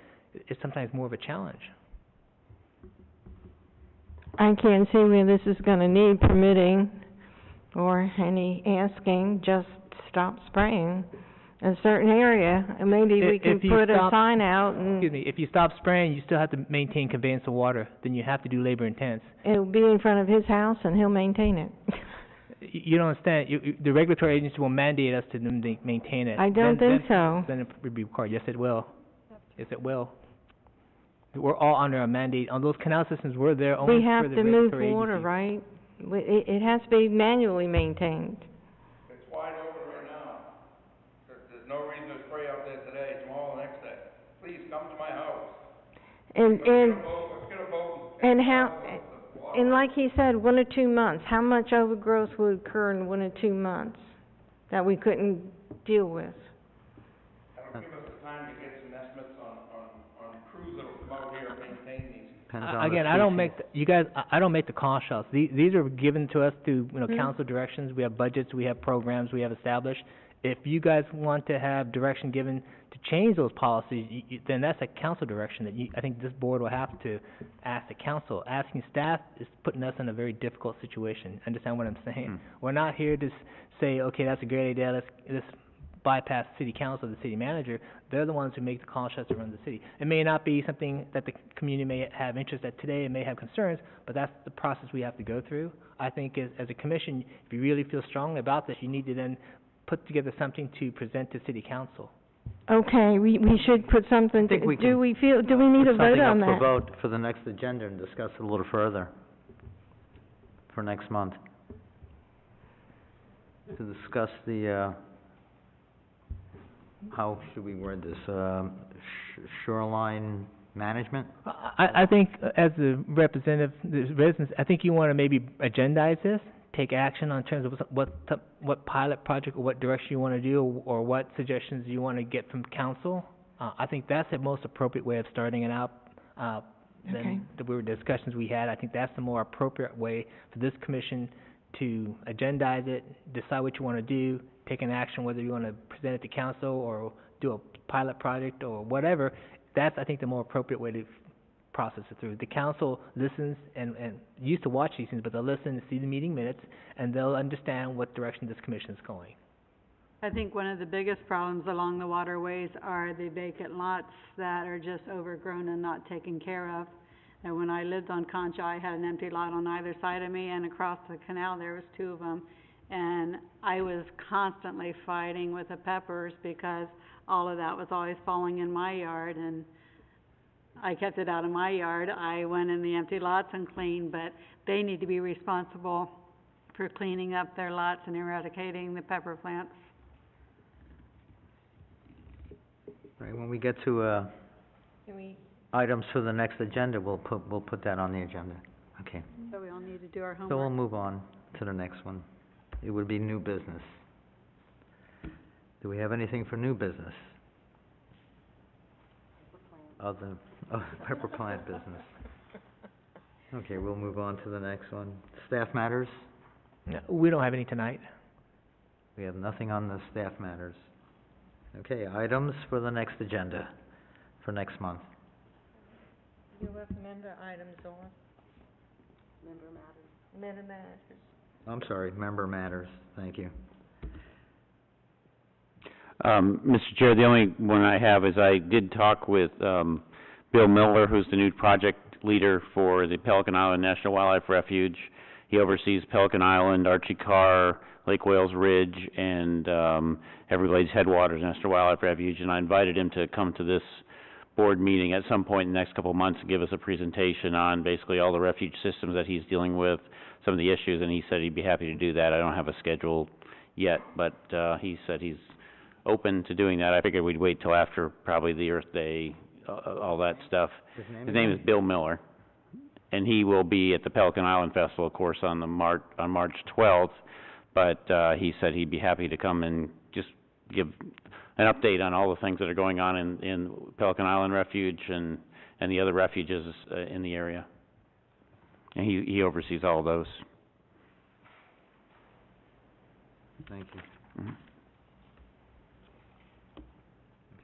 is sometimes more of a challenge. I can't see where this is going to need permitting or any asking, just stop spraying a certain area, and maybe we can put a sign out and... Excuse me, if you stop spraying, you still have to maintain conveyance of water, then you have to do labor intense. It'll be in front of his house and he'll maintain it. You don't understand, the regulatory agency will mandate us to maintain it. I don't think so. Then it would be required, yes it will. Yes it will. We're all under a mandate, on those canal systems, we're there only for the regulatory agency. We have to move water, right? It has to be manually maintained. It's wide open right now. There's no reason to spray out there today, tomorrow, the next day. Please come to my house. And Let's get a boat. and how, and like he said, 1 or 2 months, how much overgrowth would occur in 1 or 2 months that we couldn't deal with? That'll give us the time to get some estimates on crews that'll come out here and maintain these. Again, I don't make the call shots. These are given to us through, council directions. We have budgets, we have programs, we have established. If you guys want to have direction given to change those policies, then that's a council direction that I think this board will have to ask the council. Asking staff is putting us in a very difficult situation. Understand what I'm saying? We're not here to say, okay, that's a great idea, let's bypass city council, the city manager. They're the ones who make the call shots to run the city. It may not be something that the community may have interest at today and may have concerns, but that's the process we have to go through. I think as a commission, if you really feel strongly about this, you need to then put together something to present to city council. Okay, we should put something, do we need a vote on that? Something up for vote for the next agenda and discuss it a little further for next month. to discuss the, how should we word this, shoreline management? I think as the representative, the residents, I think you wanna maybe agendize this, take action on terms of what pilot project or what direction you wanna do, or what suggestions you wanna get from council. I think that's the most appropriate way of starting it out, Okay. than the discussions we had. I think that's the more appropriate way for this commission to agendize it, decide what you wanna do, take an action, whether you wanna present it to council or do a pilot project or whatever. That's, I think, the more appropriate way to process it through. The council listens and used to watch these things, but they'll listen and see the meeting minutes, and they'll understand what direction this commission is going. I think one of the biggest problems along the waterways are the vacant lots that are just overgrown and not taken care of. And when I lived on Concha, I had an empty lot on either side of me, and across the canal, there was 2 of them. And I was constantly fighting with the peppers because all of that was always falling in my yard, and I kept it out of my yard. I went in the empty lots and cleaned, but they need to be responsible for cleaning up their lots and eradicating the pepper plants. Right, when we get to, Can we, items for the next agenda, we'll put that on the agenda. Okay, So we all need to do our so we'll homework. move on to the next one. It would be new business. Do we have anything for new business? Other, pepper plant business. Okay, we'll move on to the next one. Staff matters? No, we don't have any tonight. We have nothing on the staff matters. Okay, items for the next agenda, for next month. you recommend the items on? Member matters. I'm sorry, member matters, thank you. Mr. Chair, the only one I have is I did talk with, Bill Miller, who's the new project leader for the Pelican Island National Wildlife Refuge. He oversees Pelican Island, Archie Carr, Lake Wales Ridge, and, Everglades Headwaters National Wildlife Refuge, and I invited him to come to this board meeting at some point in the next couple of months and give us a presentation on basically all the refuge systems that he's dealing with, some of the issues, and he said he'd be happy to do that. I don't have a schedule yet, but, he said he's open to doing that. I figured we'd wait till after probably the Earth Day, all that stuff. His name is Bill Miller, and he will be at the Pelican Island Festival, of course, on March 12th, but, he said he'd be happy to come and just give an update on all the things that are going on in Pelican Island Refuge and the other refuges, in the area. And he oversees all of those. Thank you. Mhm.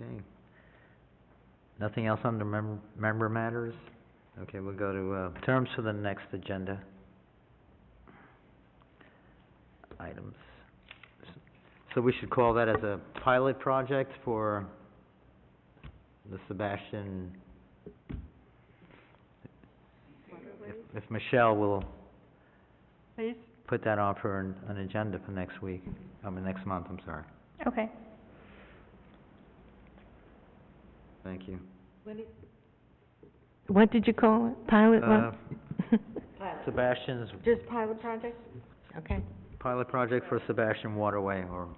Okay. Nothing else under member matters? Okay, we'll go to, terms for the next agenda items. So we should call that as a pilot project for the Sebastian, if Michelle will Please? put that on for an agenda for next week, next month, I'm sorry. Okay. Thank you. What did you call it? Pilot what? Sebastian's Just pilot project? Okay. pilot project for Sebastian Waterway, or...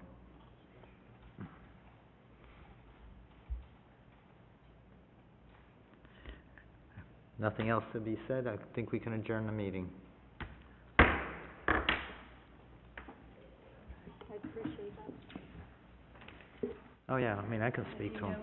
Nothing else to be said? I think we can adjourn the meeting. I appreciate that. Oh, yeah, I mean, I can speak to him.